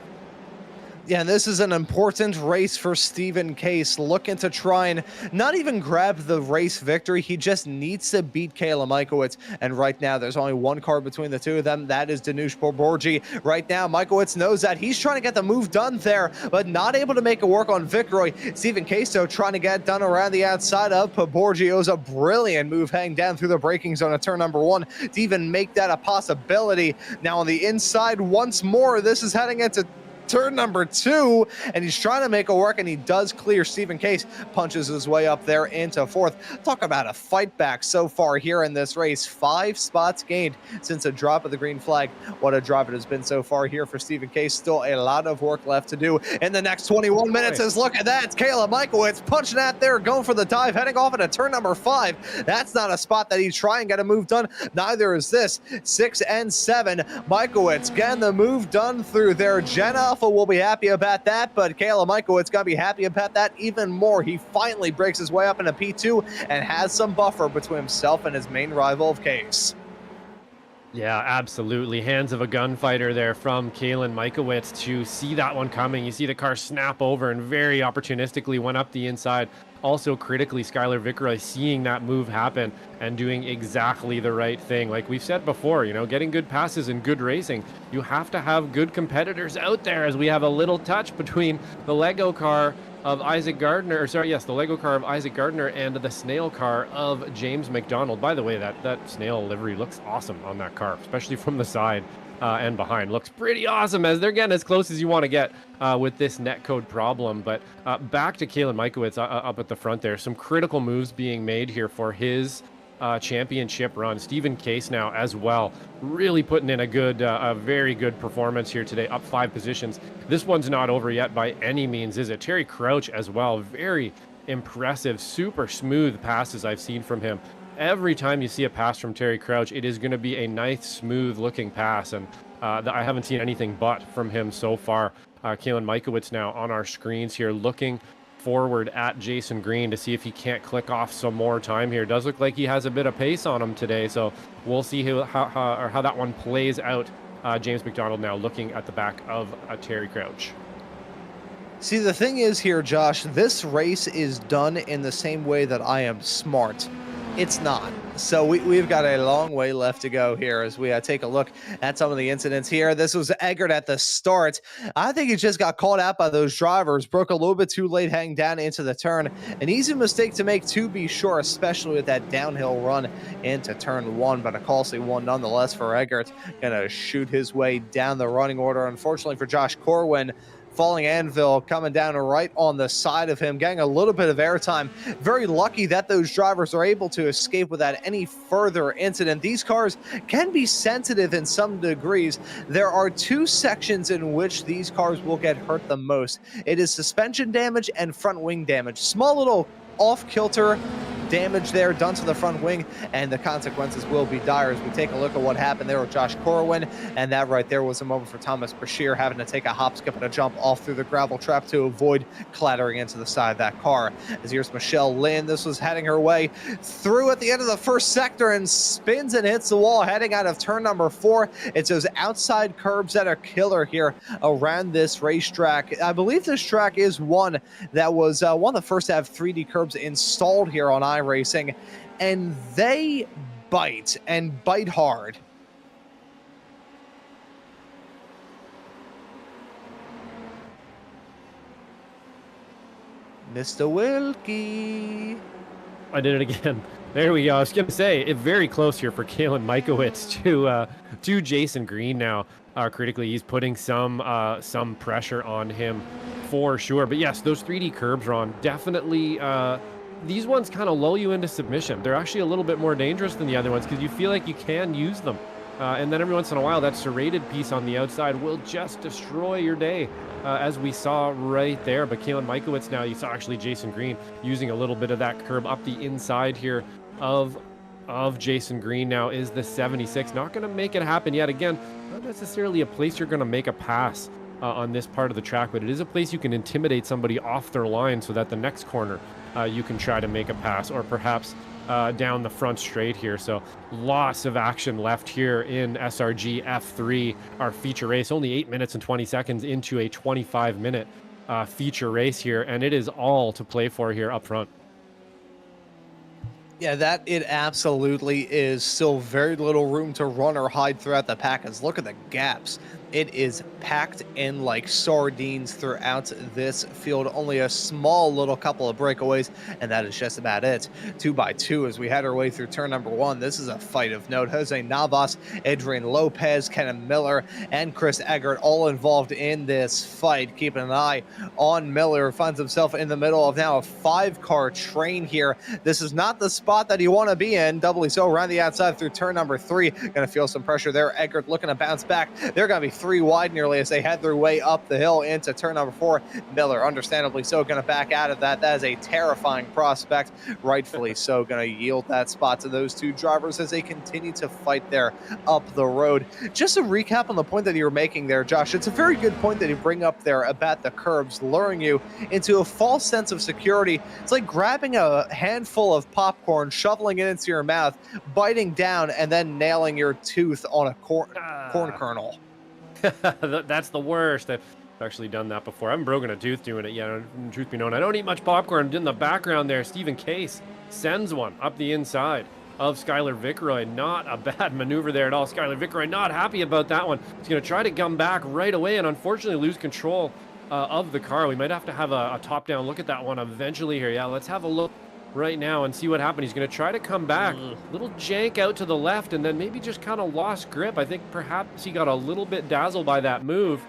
Yeah, and this is an important race for Stephen Case, looking to try and not even grab the race victory. He just needs to beat Kalen Mikowitz. And right now, there's only one car between the two of them. That is Danush Poborgi. Right now, Mikowitz knows that. He's trying to get the move done there, but not able to make it work on Vickroy. Stephen Case, though, trying to get it done around the outside of Poborgi. It was a brilliant move hanging down through the braking zone at turn number 1 to even make that a possibility. Now on the inside once more, this is heading into turn number 2, and he's trying to make it work, and he does clear. Stephen Case punches his way up there into 4th. Talk about a fight back so far here in this race. 5 spots gained since a drop of the green flag. What a drop it has been so far here for Stephen Case. Still a lot of work left to do in the next 21 minutes. As look at that, it's Kalen Mikowitz punching out there, going for the dive, heading off into turn number 5. That's not a spot that he's trying to get a move done. Neither is this. 6 and 7. Mikowitz getting the move done through there. Jenna will be happy about that, but Kalen Mikowitz gonna be happy about that even more. He finally breaks his way up into P2 and has some buffer between himself and his main rival of Case. Yeah, absolutely. Hands of a gunfighter there from Kalen Mikowitz to see that one coming. You see the car snap over and very opportunistically went up the inside. Also critically, Skylar Vickroy seeing that move happen and doing exactly the right thing. Like we've said before, you know, getting good passes and good racing, you have to have good competitors out there, as we have a little touch between the Lego car of Isaac Gardner, the Lego car of Isaac Gardner and the snail car of James McDonald. By the way, that snail livery looks awesome on that car, especially from the side and behind. Looks pretty awesome, as they're getting as close as you want to get with this netcode problem. But back to Kalen Mikowitz up at the front there. Some critical moves being made here for his championship run. Stephen Case now as well, really putting in a very good performance here today, up 5 positions. This one's not over yet by any means, is it? Terry Crouch as well, very impressive, super smooth passes I've seen from him. Every time you see a pass from Terry Crouch, it is going to be a nice, smooth looking pass. And I haven't seen anything but from him so far. Kalen Mikowitz now on our screens here, looking forward at Jason Green to see if he can't click off some more time here. Does look like he has a bit of pace on him today, so we'll see how that one plays out. James McDonald now looking at the back of Terry Crouch. See, the thing is here, Josh, this race is done in the same way that I am smart. It's not. So we've got a long way left to go here as we take a look at some of the incidents here. This was Eggert at the start. I think he just got caught out by those drivers, broke a little bit too late heading down into the turn. An easy mistake to make, to be sure, especially with that downhill run into turn one, but a costly one nonetheless for Eggert. Gonna shoot his way down the running order. Unfortunately for Josh Corwin, Falling Anvil coming down right on the side of him, getting a little bit of airtime. Very lucky that those drivers are able to escape without any further incident. These cars can be sensitive in some degrees. There are two sections in which these cars will get hurt the most. It is suspension damage and front wing damage. Small little off-kilter damage there done to the front wing, and the consequences will be dire as we take a look at what happened there with Josh Corwin. And that right there was a moment for Thomas Brashear having to take a hop, skip, and a jump off through the gravel trap to avoid clattering into the side of that car. As here's Michelle Lynn. This was heading her way through at the end of the first sector and spins and hits the wall heading out of turn number 4. It's those outside curbs that are killer here around this racetrack. I believe this track is one that was one of the first to have 3D curbs installed here on iRacing, and they bite and bite hard. Mr. Wilkie. I did it again. There we go. I was going to say, it very close here for Kalen Mikowitz to Jason Green now. Critically, he's putting some pressure on him for sure. But yes, those 3D curbs, Ron, definitely these ones kind of lull you into submission. They're actually a little bit more dangerous than the other ones because you feel like you can use them. And then every once in a while, that serrated piece on the outside will just destroy your day, as we saw right there. But Kalen Mikowitz now, you saw actually Jason Green using a little bit of that curb up the inside here of Jason Green now is the 76. Not going to make it happen yet. Again, not necessarily a place you're going to make a pass on this part of the track, but it is a place you can intimidate somebody off their line so that the next corner you can try to make a pass, or perhaps down the front straight here. So lots of action left here in SRG F3, our feature race. Only 8 minutes and 20 seconds into a 25-minute feature race here, and it is all to play for here up front. Yeah, that it absolutely is. Still very little room to run or hide throughout the pack. As look at the gaps. It is packed in like sardines throughout this field. Only a small little couple of breakaways, and that is just about it. 2x2 as we head our way through turn number 1. This is a fight of note. Jose Navas, Adrian Lopez, Kenan Miller, and Chris Eggert all involved in this fight. Keeping an eye on Miller, who finds himself in the middle of now a 5-car train here. This is not the spot that you want to be in. Doubly so around the outside through turn number 3. Gonna feel some pressure there. Eggert looking to bounce back. They're gonna be 3 wide nearly as they head their way up the hill into turn number 4. Miller, understandably so, going to back out of that. That is a terrifying prospect. Rightfully so, going to yield that spot to those two drivers as they continue to fight there up the road. Just to recap on the point that you were making there, Josh, it's a very good point that you bring up there about the curbs luring you into a false sense of security. It's like grabbing a handful of popcorn, shoveling it into your mouth, biting down, and then nailing your tooth on a corn kernel. That's the worst. I've actually done that before. I haven't broken a tooth doing it yet. Truth be known, I don't eat much popcorn. In the background there, Stephen Case sends one up the inside of Skylar Vickroy. Not a bad maneuver there at all. Skylar Vickroy not happy about that one. He's going to try to come back right away and unfortunately lose control of the car. We might have to have a top-down look at that one eventually here. Yeah, let's have a look right now and see what happened. He's going to try to come back. Little jank out to the left and then maybe just kind of lost grip. I think perhaps he got a little bit dazzled by that move.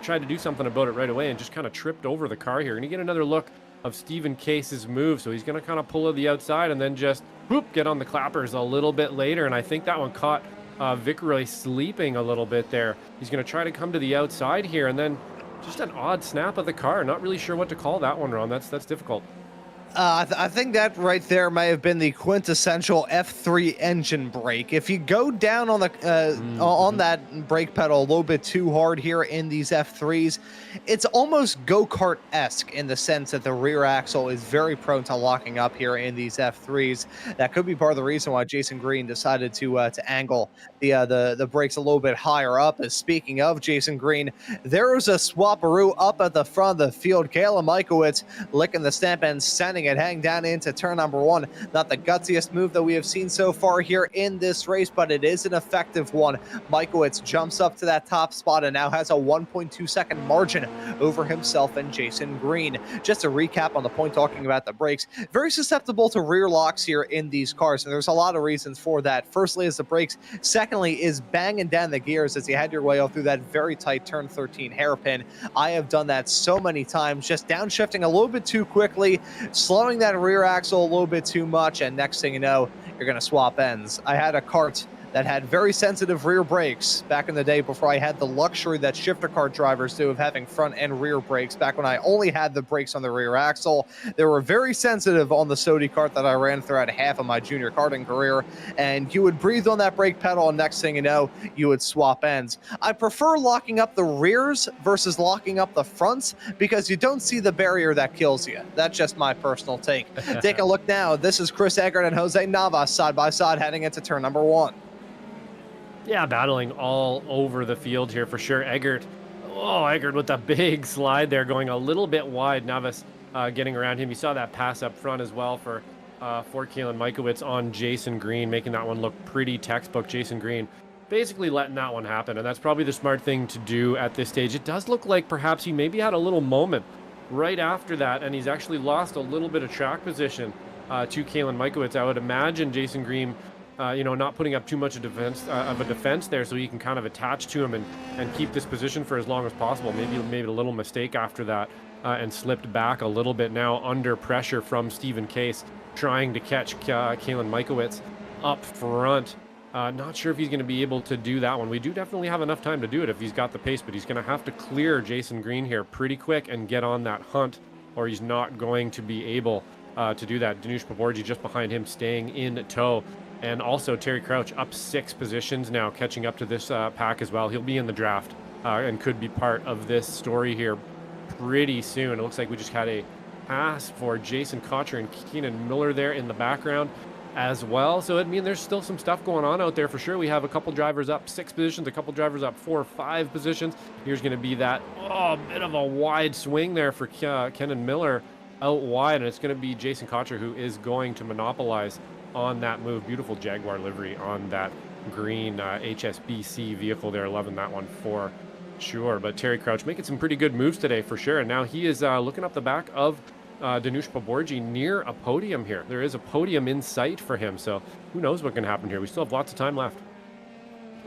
Tried to do something about it right away and just kind of tripped over the car here. Going to get another look of Stephen Case's move. So he's going to kind of pull to the outside and then just whoop, get on the clappers a little bit later. And I think that one caught Vickroy sleeping a little bit there. He's going to try to come to the outside here and then just an odd snap of the car. Not really sure what to call that one, Ron. That's difficult. I think that right there may have been the quintessential F3 engine brake. If you go down on the on Mm-hmm. that brake pedal a little bit too hard here in these F3s, it's almost go-kart-esque in the sense that the rear axle is very prone to locking up here in these F3s. That could be part of the reason why Jason Green decided to angle the brakes a little bit higher up. As speaking of Jason Green, there was a swaparoo up at the front of the field. Kayla Mikowitz licking the stamp and sending it hang down into turn number one. Not the gutsiest move that we have seen so far here in this race, but it is an effective one. Mikowitz jumps up to that top spot and now has a 1.2-second margin over himself and Jason Green. Just to recap on the point talking about the brakes, very susceptible to rear locks here in these cars, and there's a lot of reasons for that. Firstly is the brakes. Secondly is banging down the gears as you head your way up through that very tight turn 13 hairpin. I have done that so many times, just downshifting a little bit too quickly, slowing that rear axle a little bit too much, and next thing you know, you're going to swap ends. I had a kart that had very sensitive rear brakes back in the day before I had the luxury that shifter kart drivers do of having front and rear brakes. Back when I only had the brakes on the rear axle, they were very sensitive on the Sodi kart that I ran throughout half of my junior karting career, and you would breathe on that brake pedal and next thing you know, you would swap ends. I prefer locking up the rears versus locking up the fronts because you don't see the barrier that kills you. That's just my personal take. Take a look now. This is Chris Eggert and Jose Navas side by side heading into turn number one. Yeah, battling all over the field here for sure. Eggert with the big slide there, going a little bit wide. Navas getting around him. You saw that pass up front as well for Kalen Mikowitz on Jason Green, making that one look pretty textbook. Jason Green basically letting that one happen, and that's probably the smart thing to do at this stage. It does look like perhaps he maybe had a little moment right after that, and he's actually lost a little bit of track position to Kalen Mikowitz. I would imagine Jason Green not putting up too much of a defense there, so he can kind of attach to him and keep this position for as long as possible. Maybe made a little mistake after that and slipped back a little bit now under pressure from Stephen Case, trying to catch Kalen Mikowitz up front. Not sure if he's going to be able to do that one. We do definitely have enough time to do it if he's got the pace, but he's going to have to clear Jason Green here pretty quick and get on that hunt, or he's not going to be able to do that. Danush Paborji just behind him, staying in tow. And also Terry Crouch up 6 positions now, catching up to this pack as well. He'll be in the draft and could be part of this story here pretty soon. It looks like we just had a pass for Jason Cotcher and Keenan Miller there in the background as well. So, I mean, there's still some stuff going on out there for sure. We have a couple drivers up 6 positions, a couple drivers up 4 or 5 positions. Here's going to be that, bit of a wide swing there for Kenan Miller out wide, and it's going to be Jason Cotcher who is going to monopolize on that move. Beautiful Jaguar livery on that green HSBC vehicle there. Loving that one for sure. But Terry Crouch making some pretty good moves today for sure. And now he is looking up the back of Danush Paborji near a podium here. There is a podium in sight for him, so who knows what can happen here. We still have lots of time left.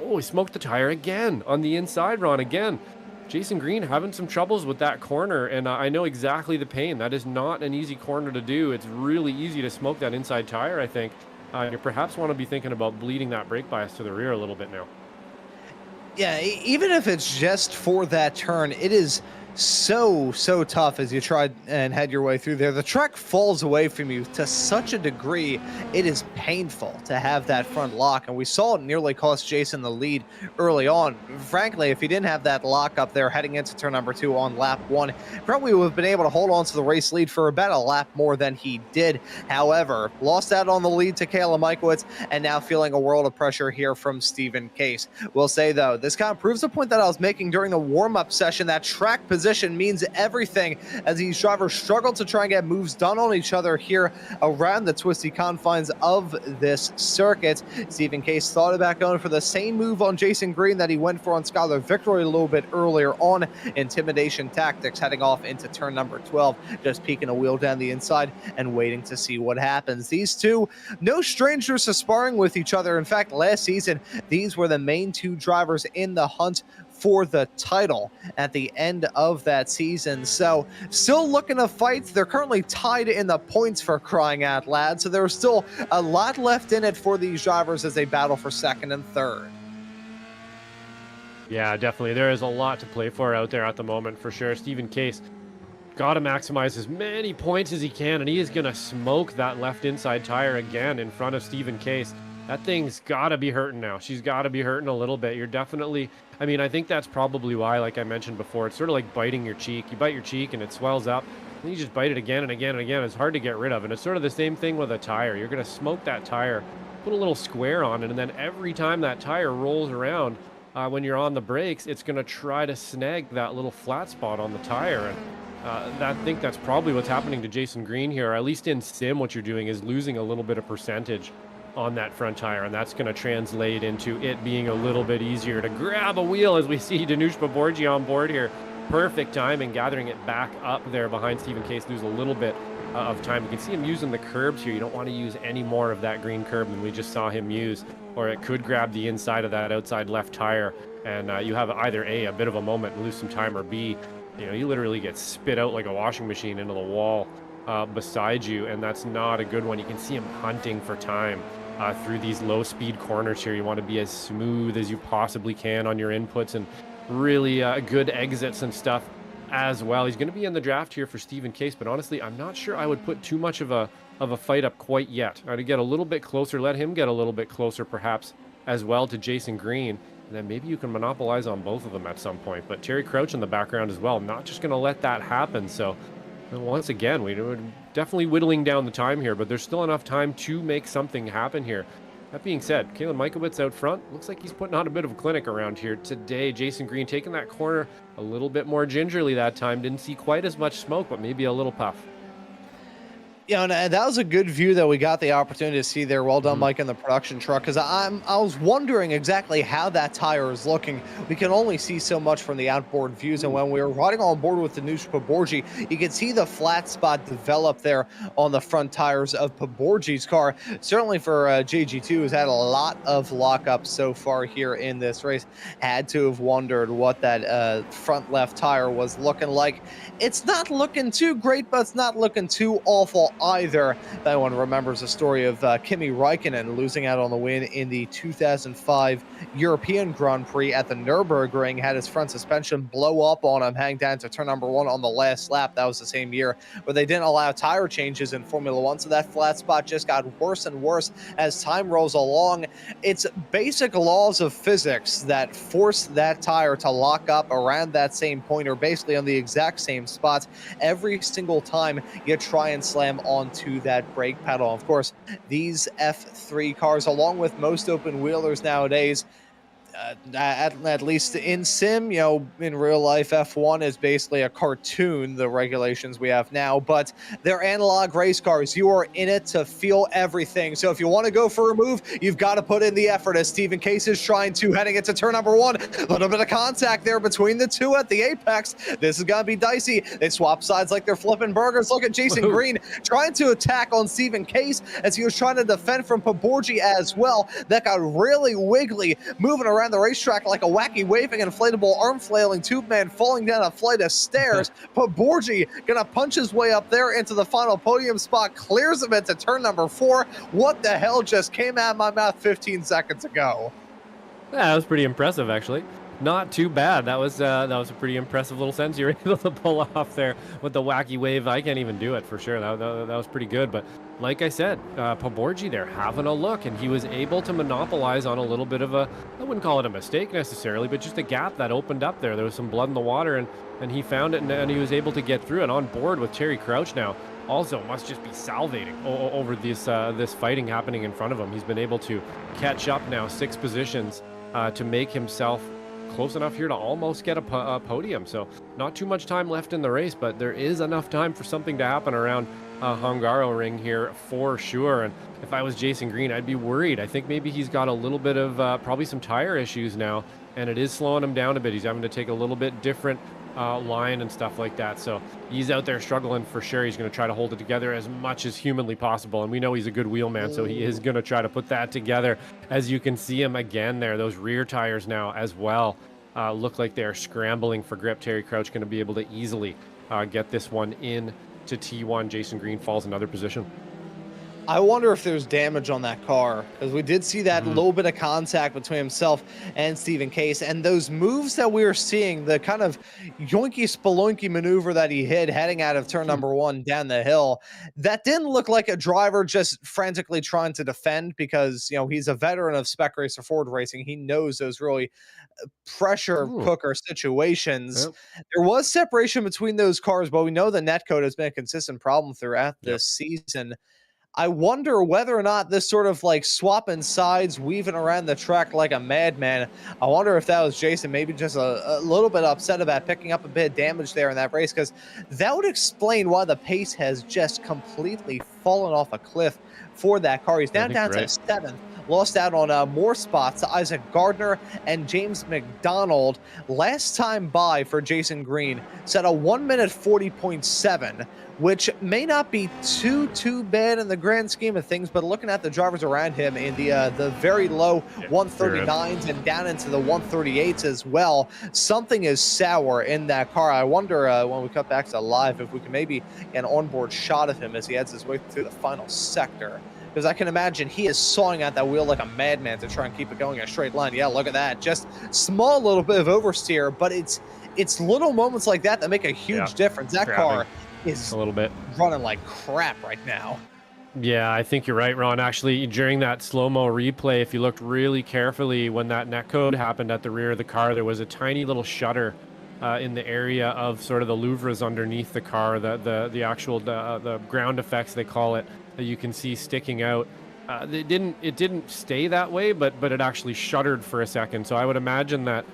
Oh, he smoked the tire again on the inside, Ron, again. Jason Green having some troubles with that corner, and I know exactly the pain. That is not an easy corner to do. It's really easy to smoke that inside tire, I think. You perhaps want to be thinking about bleeding that brake bias to the rear a little bit now. Yeah, even if it's just for that turn, it is so tough as you try and head your way through there. The track falls away from you to such a degree, it is painful to have that front lock, and we saw it nearly cost Jason the lead early on. Frankly, if he didn't have that lock up there heading into turn number 2 on lap 1, probably would have been able to hold on to the race lead for about a lap more than he did. However, lost out on the lead to Kayla Mikowitz, and now feeling a world of pressure here from Stephen Case. We'll say, though, this kind of proves the point that I was making during the warm-up session, that track position means everything as these drivers struggle to try and get moves done on each other here around the twisty confines of this circuit. Stephen Case thought about going for the same move on Jason Green that he went for on Skylar Victory a little bit earlier on. Intimidation tactics, heading off into turn number 12, just peeking a wheel down the inside and waiting to see what happens. These two, no strangers to sparring with each other. In fact, last season, these were the main 2 drivers in the hunt for the title at the end of that season. So still looking to fight. They're currently tied in the points, for crying out loud. So there's still a lot left in it for these drivers as they battle for second and third. Yeah, definitely. There is a lot to play for out there at the moment for sure. Stephen Case got to maximize as many points as he can, and he is going to smoke that left inside tire again in front of Stephen Case. That thing's got to be hurting now. She's got to be hurting a little bit. You're definitely, I mean, I think that's probably why, like I mentioned before, it's sort of like biting your cheek. You bite your cheek and it swells up, and you just bite it again and again and again. It's hard to get rid of, and it's sort of the same thing with a tire. You're going to smoke that tire, put a little square on it, and then every time that tire rolls around, when you're on the brakes, it's going to try to snag that little flat spot on the tire. And I think that's probably what's happening to Jason Green here. At least in sim, what you're doing is losing a little bit of percentage on that front tire, and that's going to translate into it being a little bit easier to grab a wheel, as we see Danush Baborji on board here. Perfect timing, gathering it back up there behind Stephen Case. Lose a little bit of time. You can see him using the curbs here. You don't want to use any more of that green curb than we just saw him use, or it could grab the inside of that outside left tire, and you have either A, a bit of a moment and lose some time, or B, you literally get spit out like a washing machine into the wall beside you, and that's not a good one. You can see him hunting for time through these low speed corners here. You want to be as smooth as you possibly can on your inputs, and really good exits and stuff as well. He's going to be in the draft here for Stephen Case, but honestly, I'm not sure I would put too much of a fight up quite yet. I'd get a little bit closer, let him get a little bit closer perhaps as well to Jason Green, and then maybe you can monopolize on both of them at some point. But Terry Crouch in the background as well, not just going to let that happen. So once again, we're definitely whittling down the time here, but there's still enough time to make something happen here. That being said, Kalen Mikowitz out front. Looks like he's putting on a bit of a clinic around here today. Jason Green taking that corner a little bit more gingerly that time. Didn't see quite as much smoke, but maybe a little puff. And that was a good view that we got the opportunity to see there. Well done, Mike, in the production truck, because I was wondering exactly how that tire is looking. We can only see so much from the outboard views, and when we were riding on board with Danush Baborji, you can see the flat spot develop there on the front tires of Paborji's car. Certainly for JG2, who's had a lot of lockups so far here in this race, had to have wondered what that front left tire was looking like. It's not looking too great, but it's not looking too awful either. That one remembers the story of Kimi Räikkönen losing out on the win in the 2005 European Grand Prix at the Nürburgring. Had his front suspension blow up on him, hang down to turn number 1 on the last lap. That was the same year where they didn't allow tire changes in Formula One, so that flat spot just got worse and worse as time rolls along. It's basic laws of physics that force that tire to lock up around that same point, or basically on the exact same spots every single time you try and slam onto that brake pedal. Of course, these F3 cars, along with most open wheelers nowadays, at least in sim, in real life, F1 is basically a cartoon, the regulations we have now, but they're analog race cars. You are in it to feel everything. So if you want to go for a move, you've got to put in the effort, as Stephen Case is trying to, heading into turn number 1. A little bit of contact there between the two at the apex. This is going to be dicey. They swap sides like they're flipping burgers. Look at Jason Green trying to attack on Stephen Case as he was trying to defend from Paborji as well. That got really wiggly, moving around the racetrack like a wacky waving inflatable arm flailing tube man falling down a flight of stairs. Paborji gonna punch his way up there into the final podium spot, clears him into turn number 4. What the hell just came out of my mouth 15 seconds ago? Yeah, that was pretty impressive, actually. Not too bad. That was a pretty impressive little sentence you were able to pull off there with the wacky wave. I can't even do it for sure. That was pretty good. But like I said, Paborji there having a look, and he was able to monopolize on a little bit of a, I wouldn't call it a mistake necessarily, but just a gap that opened up there. There was some blood in the water, and he found it, and he was able to get through it on board with Terry Crouch now. Also must just be salivating over this fighting happening in front of him. He's been able to catch up now 6 positions to make himself close enough here to almost get a podium. So not too much time left in the race, but there is enough time for something to happen around Hungaroring here for sure. And if I was Jason Green, I'd be worried. I think maybe he's got a little bit of probably some tire issues now, and it is slowing him down a bit. He's having to take a little bit different line and stuff like that. So he's out there struggling for sure. He's going to try to hold it together as much as humanly possible. And we know he's a good wheelman, so he is going to try to put that together. As you can see him again there, those rear tires now as well look like they're scrambling for grip. Terry Crouch going to be able to easily get this one in to T1. Jason Green falls another position. I wonder if there's damage on that car, because we did see that little bit of contact between himself and Stephen Case, and those moves that we were seeing, the kind of yoinky spelunky maneuver that he hit heading out of turn number 1 down the hill, that didn't look like a driver just frantically trying to defend, because he's a veteran of spec racer Ford racing. He knows those really pressure Ooh, cooker situations. yep, There was separation between those cars, but we know the netcode has been a consistent problem throughout yep. this season. I wonder whether or not this sort of like swapping sides, weaving around the track like a madman. I wonder if that was Jason maybe just a little bit upset about picking up a bit of damage there in that race, because that would explain why the pace has just completely fallen off a cliff for that car. He's I now think down you're to right. 7th. Lost out on more spots to Isaac Gardner and James McDonald. Last time by for Jason Green set a 1 minute 40.7, which may not be too bad in the grand scheme of things, but looking at the drivers around him in the very low Yeah, 139s and down into the 138s as well, something is sour in that car. I wonder when we cut back to live if we can maybe get an onboard shot of him as he heads his way through the final sector, because I can imagine he is sawing at that wheel like a madman to try and keep it going in a straight line. Yeah, look at that. Just small little bit of oversteer, but it's little moments like that that make a huge difference. That car is a little bit running like crap right now. Yeah, I think you're right, Ron. Actually, during that slow-mo replay, if you looked really carefully when that netcode happened at the rear of the car, there was a tiny little shutter in the area of sort of the louvres underneath the car, the actual the ground effects they call it, that you can see sticking out. It didn't stay that way, but it actually shuttered for a second. So I would imagine that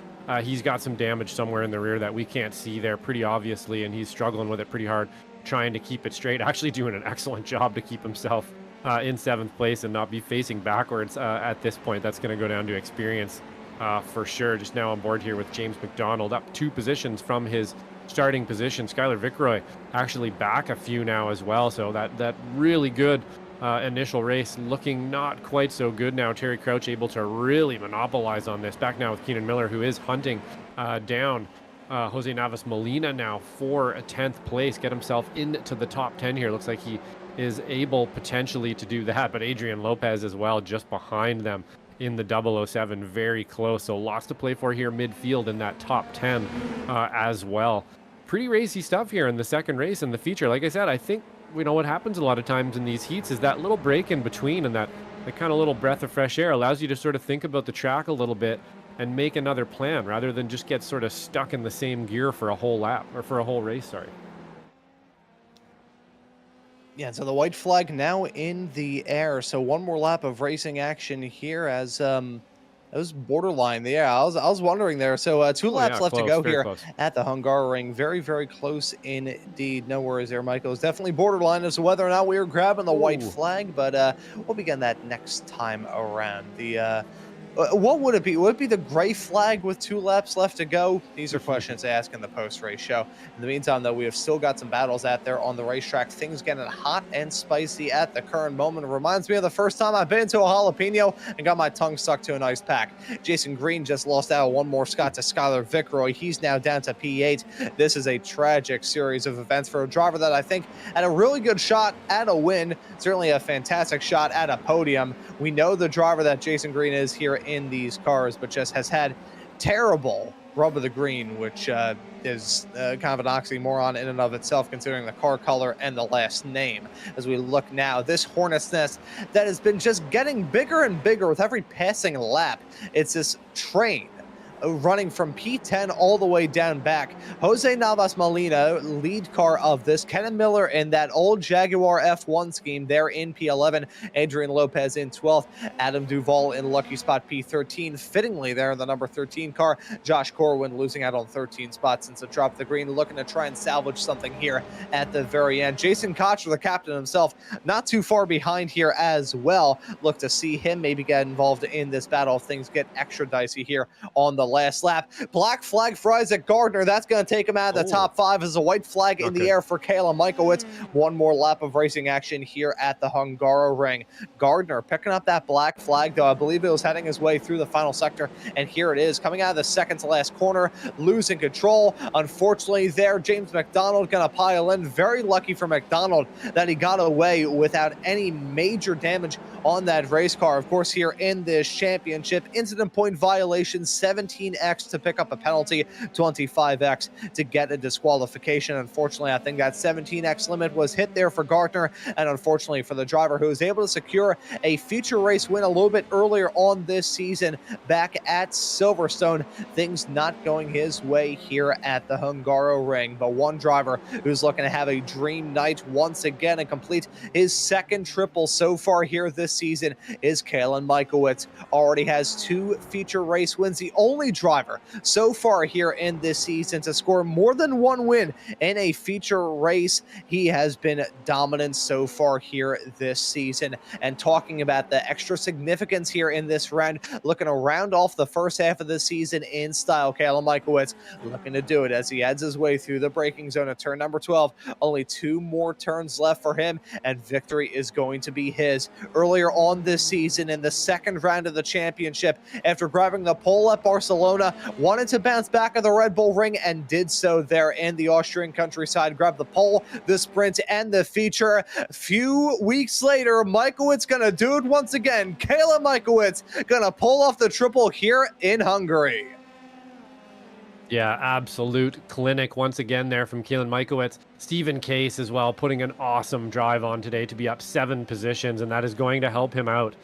he's got some damage somewhere in the rear that we can't see there pretty obviously, and he's struggling with it pretty hard, trying to keep it straight, actually doing an excellent job to keep himself in 7th place and not be facing backwards at this point. That's going to go down to experience for sure. Just now on board here with James McDonald, up 2 positions from his starting position. Skylar Vickroy actually back a few now as well, so that really good initial race looking not quite so good now. Terry Crouch able to really monopolize on this. Back now with Keenan Miller, who is hunting down Jose Navas Molina now for a 10th place, get himself into the top 10 here. Looks like he is able potentially to do that, but Adrian Lopez as well just behind them in the 007, very close. So lots to play for here midfield in that top 10 as well. Pretty racy stuff here in the second race and the feature. Like I said, I think what happens a lot of times in these heats is that little break in between, and that kind of little breath of fresh air allows you to sort of think about the track a little bit and make another plan rather than just get sort of stuck in the same gear for a whole lap or for a whole race, sorry. Yeah, so the white flag now in the air. So one more lap of racing action here as it was borderline. Yeah, I was wondering there. So 2 laps left close, to go very here close. at the Hungaroring. Very, very close indeed. No worries there, Michael. It's definitely borderline as to whether or not we are grabbing the white flag, but we'll begin that next time around. The what would it be? Would it be the gray flag with 2 laps left to go? These are questions to ask in the post-race show. In the meantime, though, we have still got some battles out there on the racetrack. Things getting hot and spicy at the current moment. It reminds me of the first time I've been to a jalapeno and got my tongue stuck to an ice pack. Jason Green just lost out one more spot to Skylar Vickroy. He's now down to P8. This is a tragic series of events for a driver that I think had a really good shot at a win. Certainly a fantastic shot at a podium. We know the driver that Jason Green is here in these cars, but just has had terrible rub of the green, which is kind of an oxymoron in and of itself, considering the car color and the last name. As we look now, this hornet's nest that has been just getting bigger and bigger with every passing lap. It's this train running from P10 all the way down back. Jose Navas Molina, lead car of this. Kenan Miller in that old Jaguar F1 scheme there in P11. Adrian Lopez in 12th. Adam Duvall in lucky spot P13. Fittingly there in the number 13 car. Josh Corwin losing out on 13 spots since the drop of the green, looking to try and salvage something here at the very end. Jason Cotcher, the captain himself, not too far behind here as well. Look to see him maybe get involved in this battle if things get extra dicey here on the last lap. Black flag for Isaac Gardner. That's going to take him out of the top 5 as a white flag in the air for Kayla Michaelwitz. One more lap of racing action here at the Hungaroring. Gardner picking up that black flag, though I believe it was heading his way through the final sector, and here it is, coming out of the second to last corner, losing control. Unfortunately there, James McDonald going to pile in. Very lucky for McDonald that he got away without any major damage on that race car. Of course, here in this championship, incident point violation, 17x to pick up a penalty, 25x to get a disqualification. Unfortunately, I think that 17x limit was hit there for Gardner, and unfortunately for the driver who was able to secure a feature race win a little bit earlier on this season back at Silverstone, things not going his way here at the Hungaroring. But one driver who's looking to have a dream night once again and complete his second triple so far here this season is Kayla Michaelwitz. Already has 2 feature race wins, the only driver so far here in this season to score more than 1 win in a feature race. He has been dominant so far here this season. And talking about the extra significance here in this round, looking to round off the first half of the season in style, Kayla Michaelwitz looking to do it as he heads his way through the braking zone at turn number 12. Only 2 more turns left for him, and victory is going to be his. Earlier on this season, in the second round of the championship, after grabbing the pole at Barcelona, wanted to bounce back at the Red Bull Ring and did so there in the Austrian countryside. Grabbed the pole, the sprint, and the feature. A few weeks later, Michaelwitz gonna do it once again. Kayla Michaelwitz gonna pull off the triple here in Hungary. Yeah, absolute clinic once again there from Kayla Michaelwitz. Stephen Case as well, putting an awesome drive on today to be up 7 positions, and that is going to help him out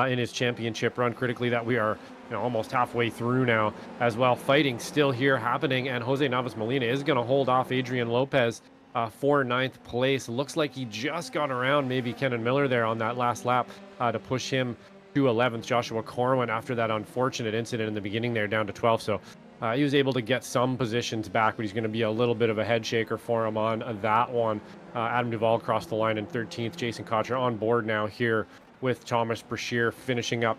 in his championship run critically that we are almost halfway through now as well. Fighting still here happening, and Jose Navas Molina is going to hold off Adrian Lopez for 9th place. Looks like he just got around maybe Kenan Miller there on that last lap to push him to 11th. Joshua Corwin, after that unfortunate incident in the beginning there, down to 12th. So he was able to get some positions back, but he's going to be a little bit of a head shaker for him on that one. Adam Duvall crossed the line in 13th. Jason Cotcher on board now here with Thomas Brashear finishing up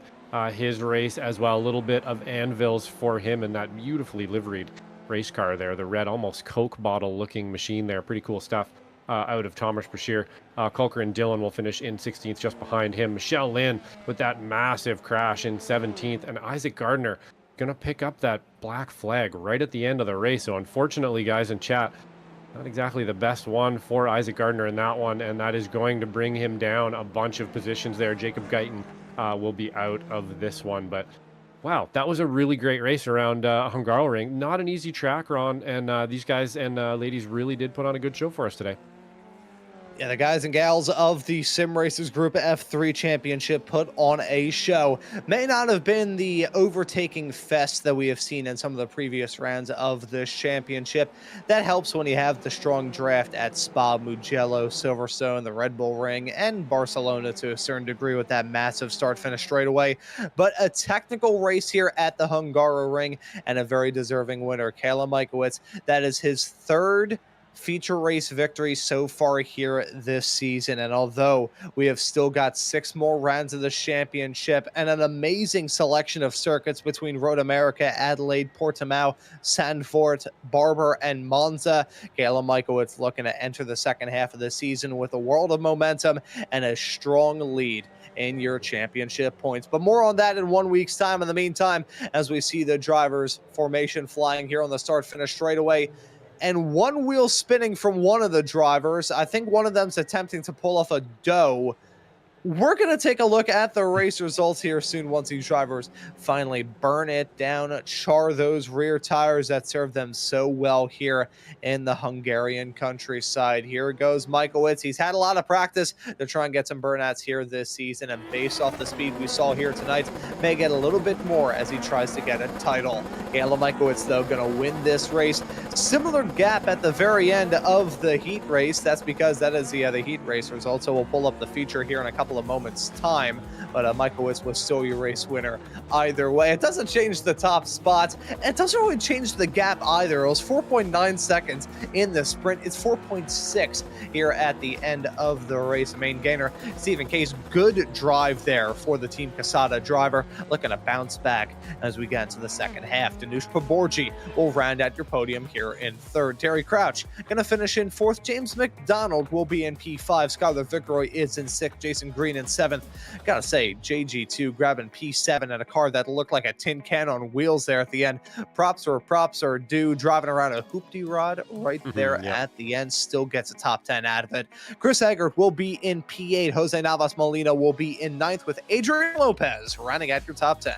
his race as well. A little bit of anvils for him in that beautifully liveried race car there. The red, almost Coke bottle looking machine there. Pretty cool stuff out of Thomas Brashear. Culker and Dillon will finish in 16th just behind him. Michelle Lynn with that massive crash in 17th. And Isaac Gardner gonna pick up that black flag right at the end of the race. So unfortunately, guys in chat, not exactly the best one for Isaac Gardner in that one, and that is going to bring him down a bunch of positions there. Jacob Guyton will be out of this one, but wow, that was a really great race around Hungaroring. Not an easy track, Ron, and these guys and ladies really did put on a good show for us today. Yeah, the guys and gals of the Sim Racers Group F3 Championship put on a show. May not have been the overtaking fest that we have seen in some of the previous rounds of this championship. That helps when you have the strong draft at Spa, Mugello, Silverstone, the Red Bull Ring, and Barcelona to a certain degree with that massive start-finish straightaway. But a technical race here at the Hungaroring, and a very deserving winner, Kayla Michaelwitz. That is his 3rd feature race victory so far here this season. And although we have still got 6 more rounds of the championship and an amazing selection of circuits between Road America, Adelaide, Portimao, Sandford, Barber, and Monza, Kayla Michaelwitz looking to enter the second half of the season with a world of momentum and a strong lead in your championship points. But more on that in 1 week's time. In the meantime, as we see the drivers' formation flying here on the start-finish straightaway, and one wheel spinning from one of the drivers. I think one of them's attempting to pull off a doe. We're going to take a look at the race results here soon once these drivers finally burn it down, char those rear tires that served them so well here in the Hungarian countryside. Here goes Michaelwitz. He's had a lot of practice to try and get some burnouts here this season, and based off the speed we saw here tonight, may get a little bit more as he tries to get a title. Kayla Michaelwitz, though, going to win this race. Similar gap at the very end of the heat race. That's because that is the heat race result, so we'll pull up the feature here in a couple couple of moments' time, but Michaelwitz was still your race winner either way. It doesn't change the top spots, and it doesn't really change the gap either. It was 4.9 seconds in the sprint. It's 4.6 here at the end of the race. Main gainer, Stephen Case, good drive there for the Team Casada driver, looking to bounce back as we get into the second half. Danush Paborji will round out your podium here in third. Terry Crouch gonna finish in fourth. James McDonald will be in P5. Skylar Vickroy is in sixth. Jason Green in seventh. Gotta say, JG2 grabbing P7 in a car that looked like a tin can on wheels there at the end. Props are due. Driving around a hoopty rod right there at the end, still gets a top 10 out of it. Chris Eggert will be in P8. Jose Navas Molina will be in ninth, with Adrian Lopez rounding at your top 10.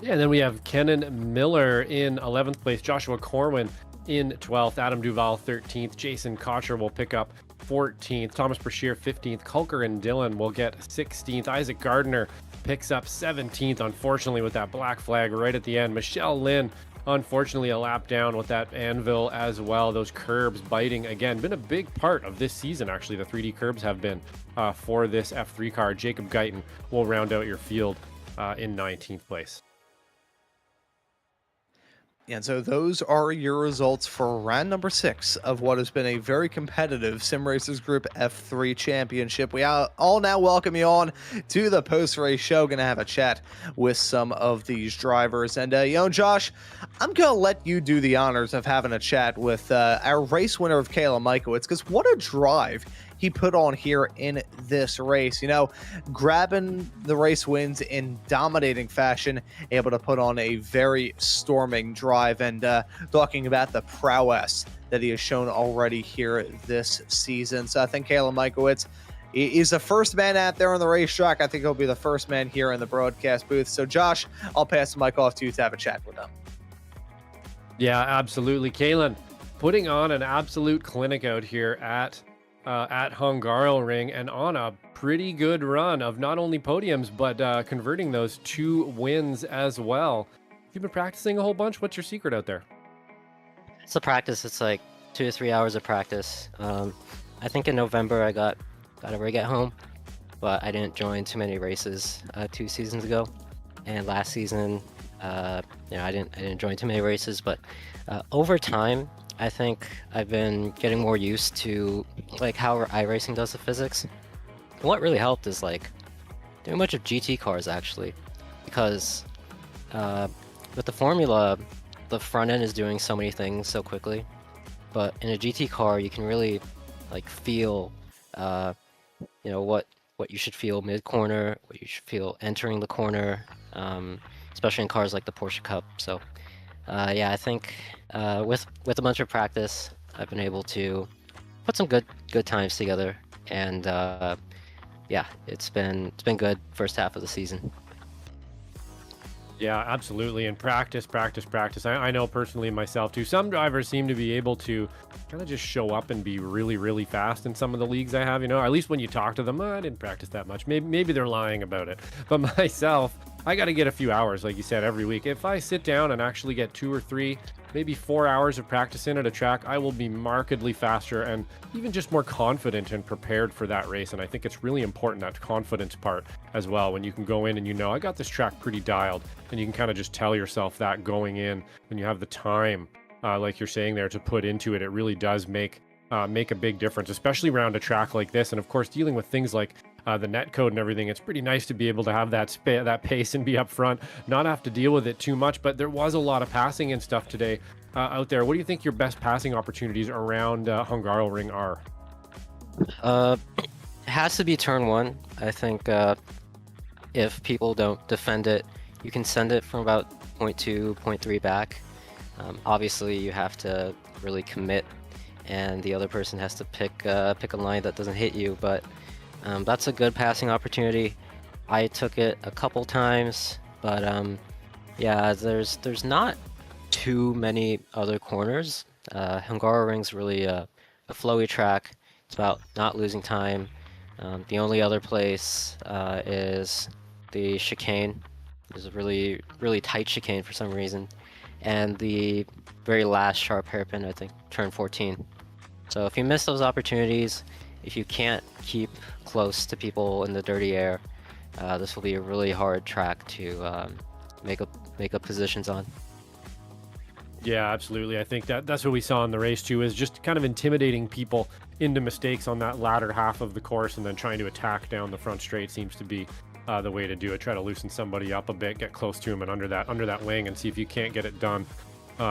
Yeah, and then we have Kenan Miller in 11th place, Joshua Corwin in 12th, Adam Duval 13th, Jason Cotcher will pick up 14th, Thomas Brashear 15th, Kulker and Dillon will get 16th, Isaac Gardner picks up 17th, unfortunately, with that black flag right at the end. Michelle Lynn, unfortunately, a lap down with that anvil as well. Those curbs biting again. Been a big part of this season, actually. The 3D curbs have been for this F3 car. Jacob Guyton will round out your field in 19th place. And so those are your results for round number 6 of what has been a very competitive Sim Racers Group F3 Championship. We all now welcome you on to the post-race show. Going to have a chat with some of these drivers. And, Josh, I'm going to let you do the honors of having a chat with our race winner of Kayla Michaelwitz, because what a drive he put on here in this race. Grabbing the race wins in dominating fashion, able to put on a very storming drive, and talking about the prowess that he has shown already here this season. So I think Kayla Michaelwitz is the first man out there on the racetrack. I think he'll be the first man here in the broadcast booth. So Josh, I'll pass the mic off to you to have a chat with him. Yeah, absolutely. Kaylin putting on an absolute clinic out here at Hungaroring, and on a pretty good run of not only podiums, but converting those 2 wins as well. You've been practicing a whole bunch. What's your secret out there? It's a practice. It's like 2 to 3 hours of practice. I think in November I got a rig at home, but I didn't join too many races 2 seasons ago, and last season, I didn't join too many races. But over time, I think I've been getting more used to like how iRacing does the physics. And what really helped is like doing a bunch of GT cars, actually, because with the formula, the front end is doing so many things so quickly, but in a GT car you can really like feel what you should feel mid corner, what you should feel entering the corner, especially in cars like the Porsche Cup. So I think with a bunch of practice, I've been able to put some good times together, and it's been good first half of the season. Yeah, absolutely. And practice. I know personally myself too, some drivers seem to be able to kind of just show up and be really, really fast in some of the leagues I have, at least when you talk to them. I didn't practice that much. Maybe they're lying about it. But myself, I got to get a few hours, like you said, every week. If I sit down and actually get 2 or 3, maybe 4 hours of practice in at a track, I will be markedly faster and even just more confident and prepared for that race. And I think it's really important, that confidence part as well, when you can go in and I got this track pretty dialed, and you can kind of just tell yourself that going in, when you have the time, like you're saying there, to put into it. It really does make a big difference, especially around a track like this. And of course, dealing with things like the net code and everything, it's pretty nice to be able to have that pace and be up front, not have to deal with it too much. But there was a lot of passing and stuff today out there. What do you think your best passing opportunities around Hungaroring are? It has to be turn 1. I think if people don't defend it, you can send it from about 0.2, 0.3 back. Obviously, you have to really commit, and the other person has to pick a line that doesn't hit you. But that's a good passing opportunity. I took it a couple times, but there's not too many other corners. Hungaroring's really a flowy track. It's about not losing time. The only other place is the chicane. There's a really, really tight chicane for some reason, and the very last sharp hairpin, I think, turn 14. So if you miss those opportunities, if you can't keep close to people in the dirty air, this will be a really hard track to make up positions on. Yeah, absolutely. I think that's what we saw in the race too, is just kind of intimidating people into mistakes on that latter half of the course, and then trying to attack down the front straight seems to be the way to do it. Try to loosen somebody up a bit, get close to him and under that wing, and see if you can't get it done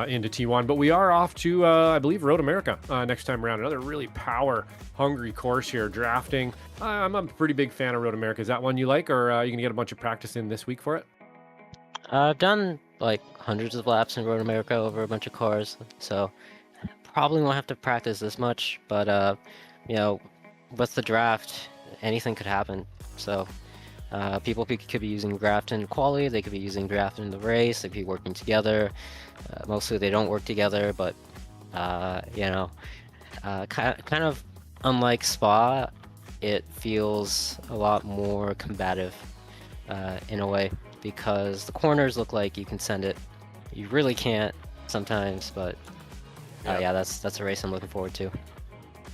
into T1. But we are off to, I believe, Road America next time around. Another really power-hungry course here, drafting. I'm a pretty big fan of Road America. Is that one you like, or are you going to get a bunch of practice in this week for it? I've done like hundreds of laps in Road America over a bunch of cars, so probably won't have to practice this much, but you know, with the draft, anything could happen. So people could be using draft in quali, they could be using draft in the race, they could be working together. Mostly they don't work together, but you know, kind of unlike Spa, it feels a lot more combative in a way, because the corners look like you can send it. You really can't sometimes, but yeah, that's a race I'm looking forward to.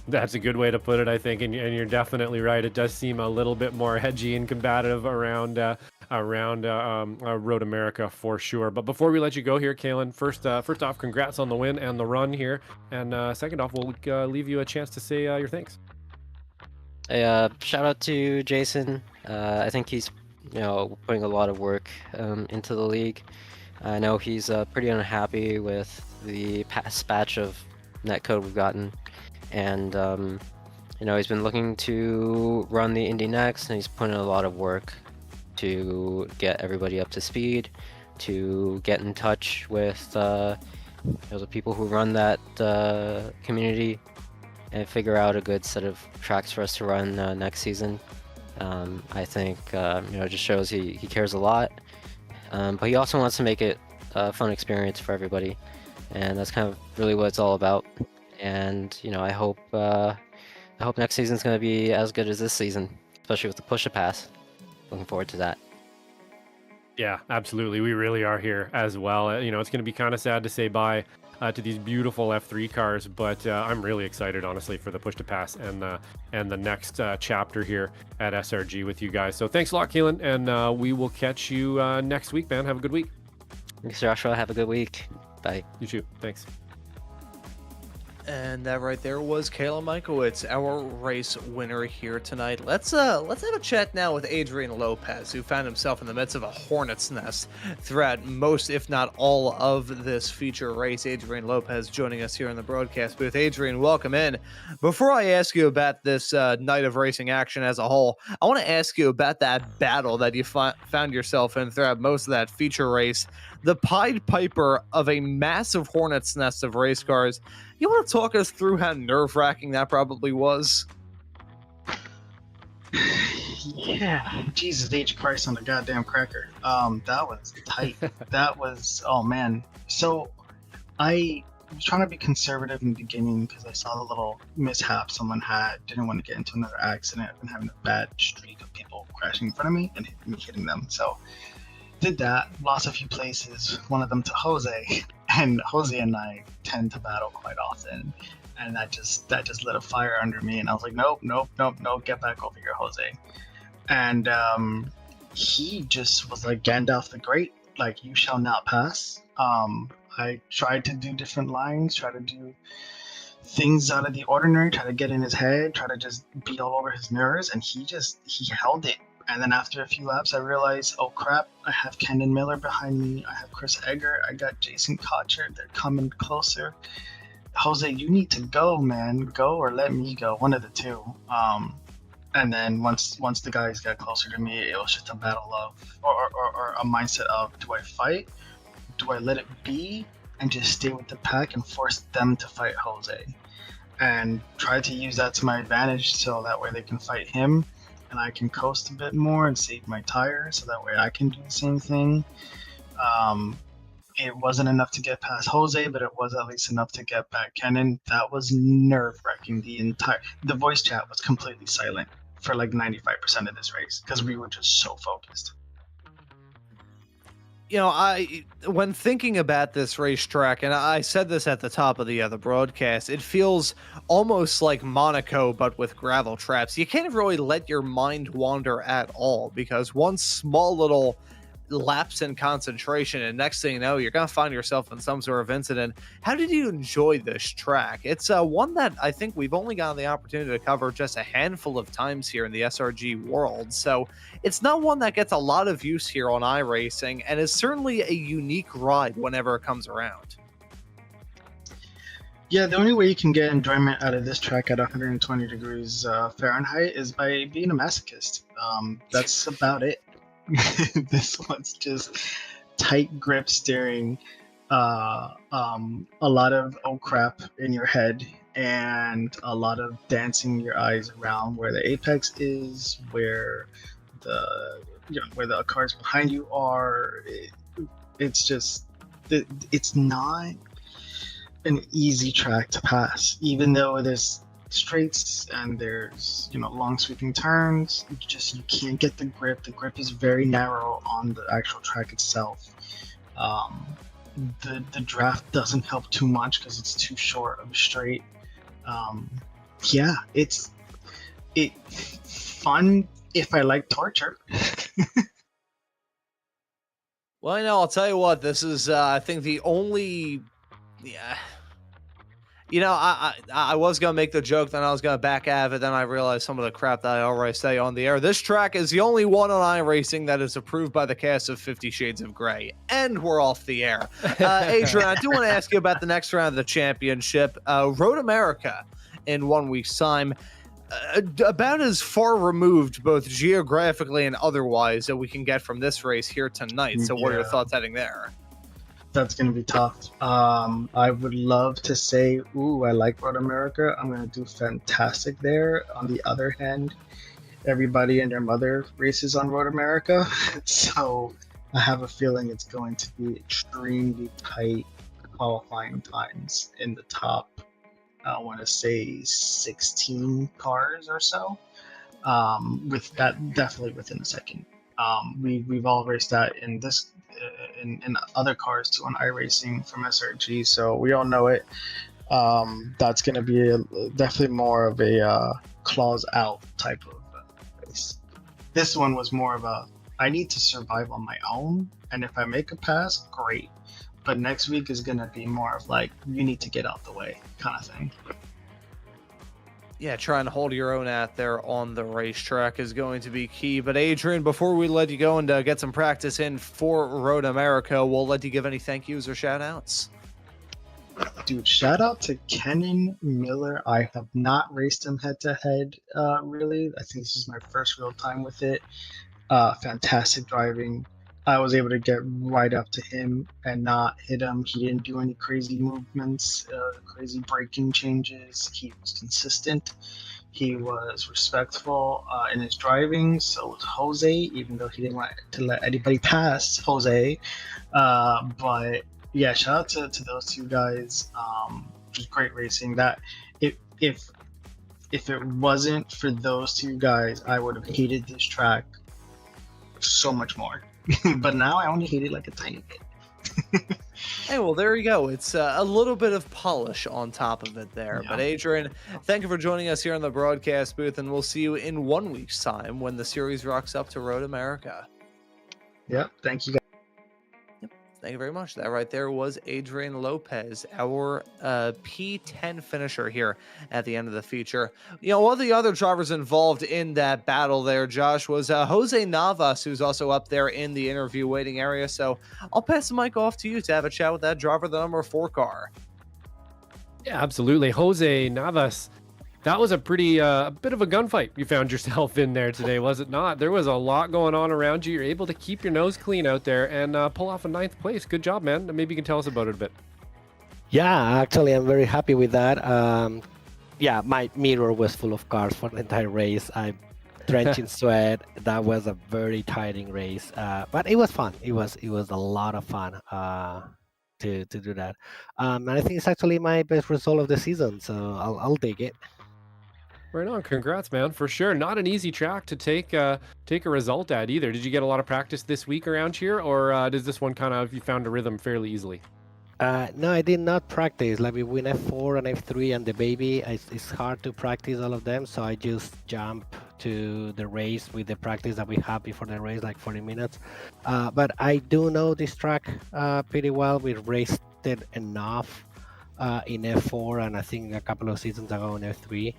That's a good way to put it, I think, and you're definitely right. It does seem a little bit more hedgy and combative around Road America for sure. But before we let you go here, Kalen, first off, congrats on the win and the run here, and second off, we'll leave you a chance to say your thanks. Shout out to Jason. I think he's putting a lot of work into the league. I know he's pretty unhappy with the past batch of netcode we've gotten, and he's been looking to run the Indy next, and he's putting in a lot of work to get everybody up to speed, to get in touch with the people who run that community, and figure out a good set of tracks for us to run next season. I think it just shows he cares a lot, but he also wants to make it a fun experience for everybody, and that's kind of really what it's all about. And I hope next season's going to be as good as this season, especially with the push-a-pass. Looking forward to that. Yeah, absolutely. We really are here as well. It's going to be kind of sad to say bye to these beautiful F3 cars, but I'm really excited, honestly, for the push to pass and the next chapter here at SRG with you guys. So thanks a lot, Keelan, and we will catch you next week, man. Have a good week. Thanks, Joshua. Have a good week. Bye. You too. Thanks. And that right there was Kayla Michaelwitz, our race winner here tonight. Let's have a chat now with Adrian Lopez, who found himself in the midst of a hornet's nest throughout most, if not all, of this feature race. Adrian Lopez joining us here in the broadcast booth. Adrian, welcome in. Before I ask you about this night of racing action as a whole, I want to ask you about that battle that you found yourself in throughout most of that feature race. The Pied Piper of a massive hornet's nest of race cars. You want to talk us through how nerve-wracking that probably was? Yeah, Jesus H. Christ on the goddamn cracker. That was tight. That was, oh man. So I was trying to be conservative in the beginning because I saw the little mishap someone had. Didn't want to get into another accident and having a bad streak of people crashing in front of me and me hitting them. So did that, lost a few places, one of them to Jose, and Jose and I tend to battle quite often, and that just lit a fire under me, and I was like, nope, get back over here, Jose. And he just was like Gandalf the Great, like, you shall not pass. I tried to do different lines, try to do things out of the ordinary, try to get in his head, try to just beat all over his mirrors, and he held it. And then after a few laps, I realized, oh crap, I have Kendon Miller behind me. I have Chris Egger. I got Jason Cotcher. They're coming closer. Jose, you need to go, man. Go or let me go. One of the two. And then once the guys got closer to me, it was just a battle of, or a mindset of, do I fight? Do I let it be and just stay with the pack and force them to fight Jose? And try to use that to my advantage so that way they can fight him. And I can coast a bit more and save my tires so that way I can do the same thing. It wasn't enough to get past Jose, but it was at least enough to get back Kenan. That was nerve-wracking. The voice chat was completely silent for like 95% of this race because we were just so focused. when thinking about this racetrack, and I said this at the top of the broadcast, it feels almost like Monaco, but with gravel traps. You can't really let your mind wander at all, because one small little lapse in concentration, and next thing you know, you're going to find yourself in some sort of incident. How did you enjoy this track? It's one that I think we've only gotten the opportunity to cover just a handful of times here in the SRG world, so it's not one that gets a lot of use here on iRacing, and is certainly a unique ride whenever it comes around. Yeah, the only way you can get enjoyment out of this track at 120 degrees Fahrenheit is by being a masochist. That's about it. This one's just tight grip steering, a lot of oh crap in your head, and a lot of dancing your eyes around where the apex is, where the cars behind you are. It's not an easy track to pass, even though there's straights and there's long sweeping turns. You can't get the grip. The grip is very narrow on the actual track itself. The draft doesn't help too much because it's too short of a straight. It's fun if I like torture. Well, I'll tell you what, this is I think the only I was going to make the joke, then I was going to back out of it, then I realized some of the crap that I already say on the air. This track is the only one on iRacing that is approved by the cast of 50 Shades of Grey. And we're off the air. Adrian, I do want to ask you about the next round of the championship. Road America in 1 week's time. About as far removed, both geographically and otherwise, that we can get from this race here tonight. So what are your thoughts heading there? That's going to be tough. I would love to say, ooh, I like Road America. I'm going to do fantastic there. On the other hand, everybody and their mother races on Road America. So I have a feeling it's going to be extremely tight qualifying times in the top, I want to say 16 cars or so. With that, definitely within a second. We've all raced that in this in other cars too on iRacing from SRG, so we all know it. That's going to be definitely more of a claws out type of race. This one was more of a I need to survive on my own, and if I make a pass, great. But next week is going to be more of like you need to get out the way kind of thing. Yeah, trying to hold your own out there on the racetrack is going to be key. But Adrian, before we let you go and get some practice in for Road America, we'll let you give any thank yous or shout outs. Dude, shout out to Kenan Miller. I have not raced him head to head, really. I think this is my first real time with it. Fantastic driving. I was able to get right up to him and not hit him. He didn't do any crazy movements, crazy braking changes. He was consistent. He was respectful in his driving. So was Jose, even though he didn't want to let anybody pass Jose. But yeah, shout out to those two guys. Just great racing. That if it wasn't for those two guys, I would have hated this track so much more. But now I only hate it like a tiny bit. Hey, well, there you go. It's a little bit of polish on top of it there. Yeah. But Adrian, thank you for joining us here on the broadcast booth, and we'll see you in 1 week's time when the series rocks up to Road America. Yep, thank you guys. Thank you very much. That right there was Adrian Lopez, our P10 finisher here at the end of the feature. One of the other drivers involved in that battle there, Josh, was Jose Navas, who's also up there in the interview waiting area. So I'll pass the mic off to you to have a chat with that driver, the number 4 car. Yeah, absolutely. Jose Navas. That was a pretty bit of a gunfight you found yourself in there today, was it not? There was a lot going on around you. You're able to keep your nose clean out there and pull off a 9th place. Good job, man. Maybe you can tell us about it a bit. Yeah, actually, I'm very happy with that. Yeah, my mirror was full of cars for the entire race. I'm drenched in sweat. That was a very tiring race, but it was fun. It was a lot of fun to do that. And I think it's actually my best result of the season, so I'll take it. Right on. Congrats, man. For sure. Not an easy track to take a result at either. Did you get a lot of practice this week around here, or does this one kind of you found a rhythm fairly easily? No, I did not practice. Like between F4 and F3 and the baby, it's hard to practice all of them. So I just jump to the race with the practice that we have before the race, like 40 minutes. But I do know this track pretty well. We raced it enough in F4 and I think a couple of seasons ago in F3.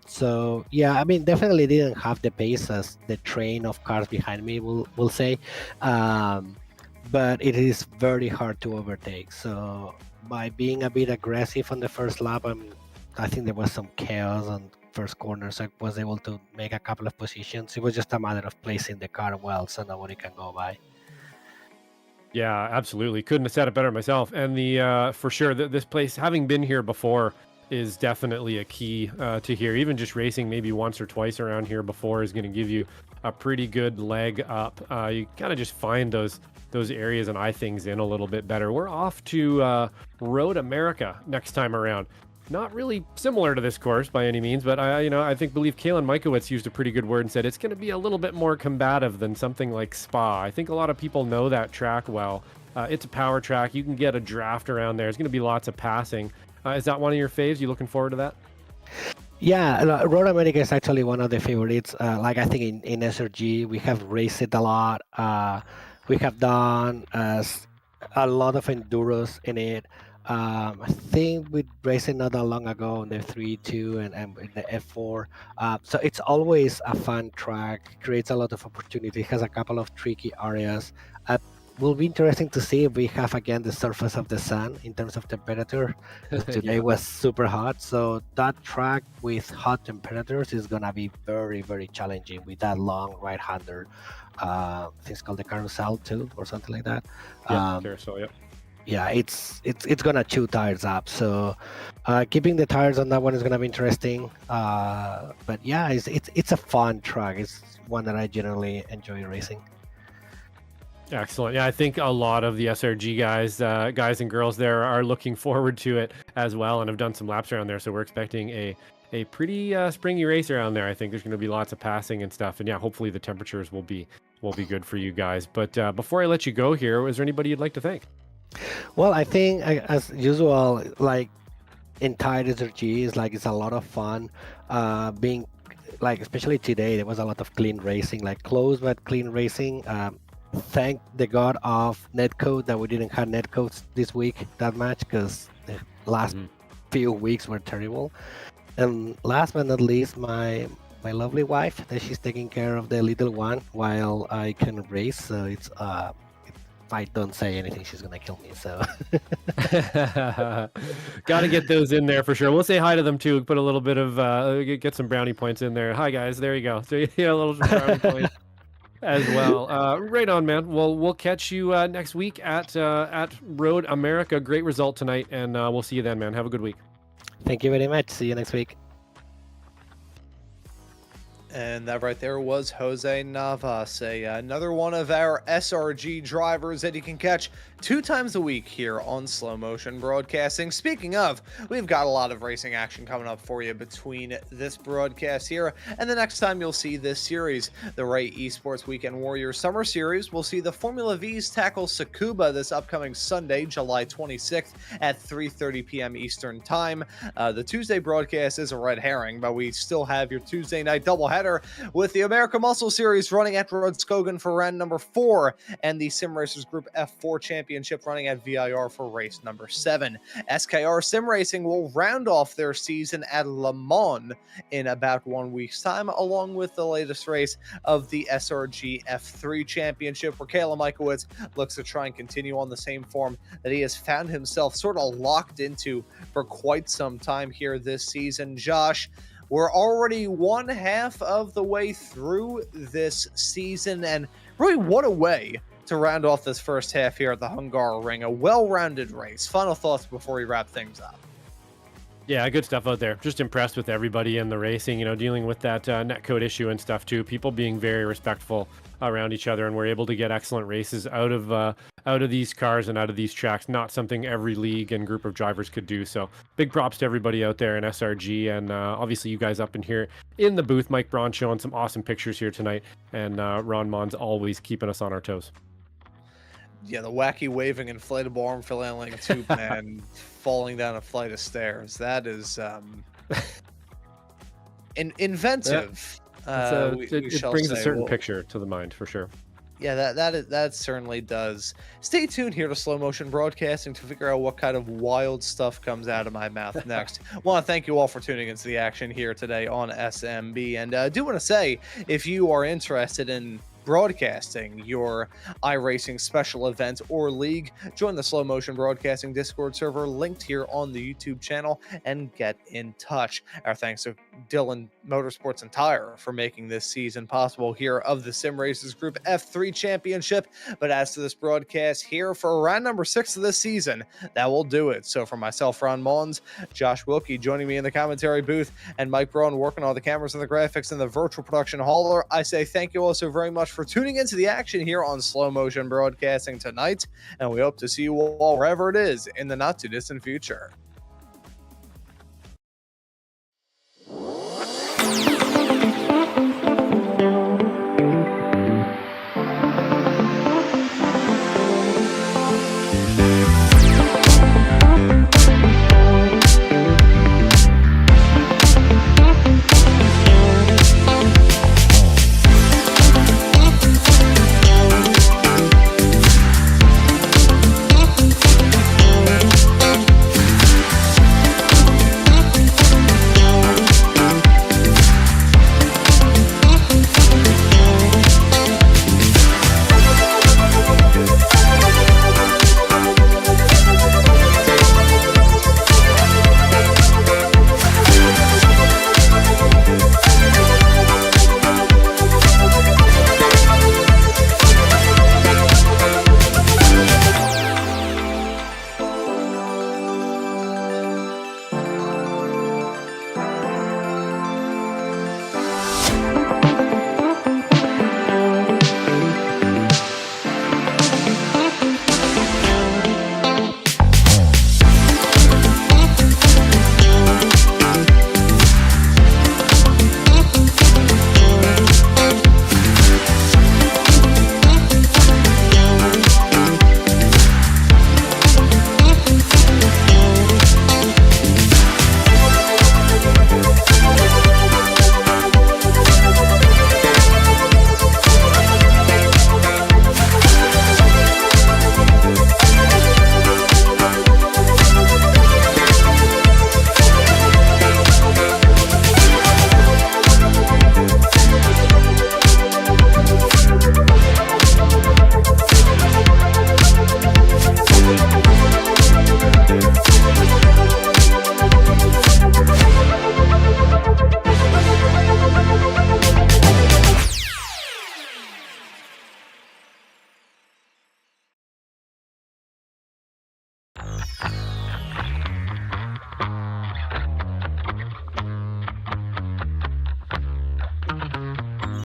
So yeah, I mean, definitely didn't have the pace as the train of cars behind me will say. But it is very hard to overtake. So by being a bit aggressive on the first lap, I think there was some chaos on first corner, so I was able to make a couple of positions. It was just a matter of placing the car well so nobody can go by. Yeah, absolutely. Couldn't have said it better myself. And the for sure, this place, having been here before, is definitely a key to here. Even just racing maybe once or twice around here before is going to give you a pretty good leg up. You kind of just find those areas and eye things in a little bit better. We're off to Road America next time around. Not really similar to this course by any means, but I believe Kalen Mikowitz used a pretty good word and said it's going to be a little bit more combative than something like Spa. I think a lot of people know that track well. It's a power track. You can get a draft around there. There's going to be lots of passing. Is that one of your faves? You looking forward to that? Yeah, Road America is actually one of the favorites. Like I think in SRG, we have raced it a lot. We have done a lot of enduros in it. I think we raced it not that long ago on the 3-2 and the F4. So it's always a fun track. Creates a lot of opportunity. It has a couple of tricky areas. Will be interesting to see if we have again the surface of the sun in terms of temperature. Today was super hot, so that track with hot temperatures is gonna be very, very challenging with that long right-hander. I think it's called the carousel too, or something like that. Yeah, carousel. Yep. Yeah, it's gonna chew tires up. So keeping the tires on that one is gonna be interesting. But yeah, it's a fun track. It's one that I generally enjoy racing. Excellent. Yeah, I think a lot of the SRG guys and girls there are looking forward to it as well, and have done some laps around there. So we're expecting a pretty springy race around there. I think there's going to be lots of passing and stuff, and yeah, hopefully the temperatures will be good for you guys. But before I let you go here, is there anybody you'd like to thank? Well, I think as usual, like entire SRG is like it's a lot of fun. Being like especially today, there was a lot of clean racing, like close but clean racing. Thank the god of netcode that we didn't have netcodes this week that much because the last few weeks were terrible. And last but not least, my lovely wife, that she's taking care of the little one while I can race. So it's if I don't say anything, she's gonna kill me. So gotta get those in there for sure. We'll say hi to them too. Put a little bit of get some brownie points in there. Hi guys, there you go. So yeah, a little brownie points as well. Right on, man. Well, we'll catch you next week at Road America. Great result tonight, and we'll see you then, man. Have a good week. Thank you very much. See you next week. And that right there was Jose Navas, another one of our SRG drivers that you can catch 2 times a week here on Slow Motion Broadcasting. Speaking of, we've got a lot of racing action coming up for you between this broadcast here and the next time you'll see this series. The Ray Esports Weekend Warriors Summer Series will see the Formula V's tackle Tsukuba this upcoming Sunday, July 26th at 3:30 p.m. Eastern Time. The Tuesday broadcast is a red herring, but we still have your Tuesday night doubleheader with the America Muscle Series running at Rodskogen for round number 4 and the Sim Racers Group F4 Championship running at VIR for race number 7. SKR Sim Racing will round off their season at Le Mans in about 1 week's time, along with the latest race of the SRG F3 Championship, where Kalen Mikowitz looks to try and continue on the same form that he has found himself sort of locked into for quite some time here this season. Josh, we're already 1/2 of the way through this season, and really what a way to round off this first half here at the Hungaroring. A well-rounded race. Final thoughts before we wrap things up. Yeah, good stuff out there. Just impressed with everybody in the racing, dealing with that netcode issue and stuff too. People being very respectful around each other, and we're able to get excellent races out of out of these cars and out of these tracks. Not something every league and group of drivers could do. So big props to everybody out there in SRG, and obviously you guys up in here in the booth. Mike Braun showing some awesome pictures here tonight, and Ron Maunz always keeping us on our toes. Yeah, the wacky waving inflatable arm flailing tube man falling down a flight of stairs. That is inventive. It brings a certain picture to the mind for sure. Yeah, that certainly does. Stay tuned here to Slow Motion Broadcasting to figure out what kind of wild stuff comes out of my mouth next. Want to thank you all for tuning into the action here today on SMB, and I do want to say, if you are interested in broadcasting your iRacing special event or league, join the Slow Motion Broadcasting Discord server linked here on the YouTube channel and get in touch. Our thanks to Dylan Motorsports and Tire for making this season possible here of the Sim Racers Group F3 Championship. But as to this broadcast here for round number 6 of this season, that will do it. So for myself, Ron Maunz, Josh Wilkie joining me in the commentary booth, and Mike Braun working on the cameras and the graphics in the virtual production hauler, I say thank you all so very much for tuning into the action here on Slow Motion Broadcasting tonight, and we hope to see you all wherever it is in the not too distant future.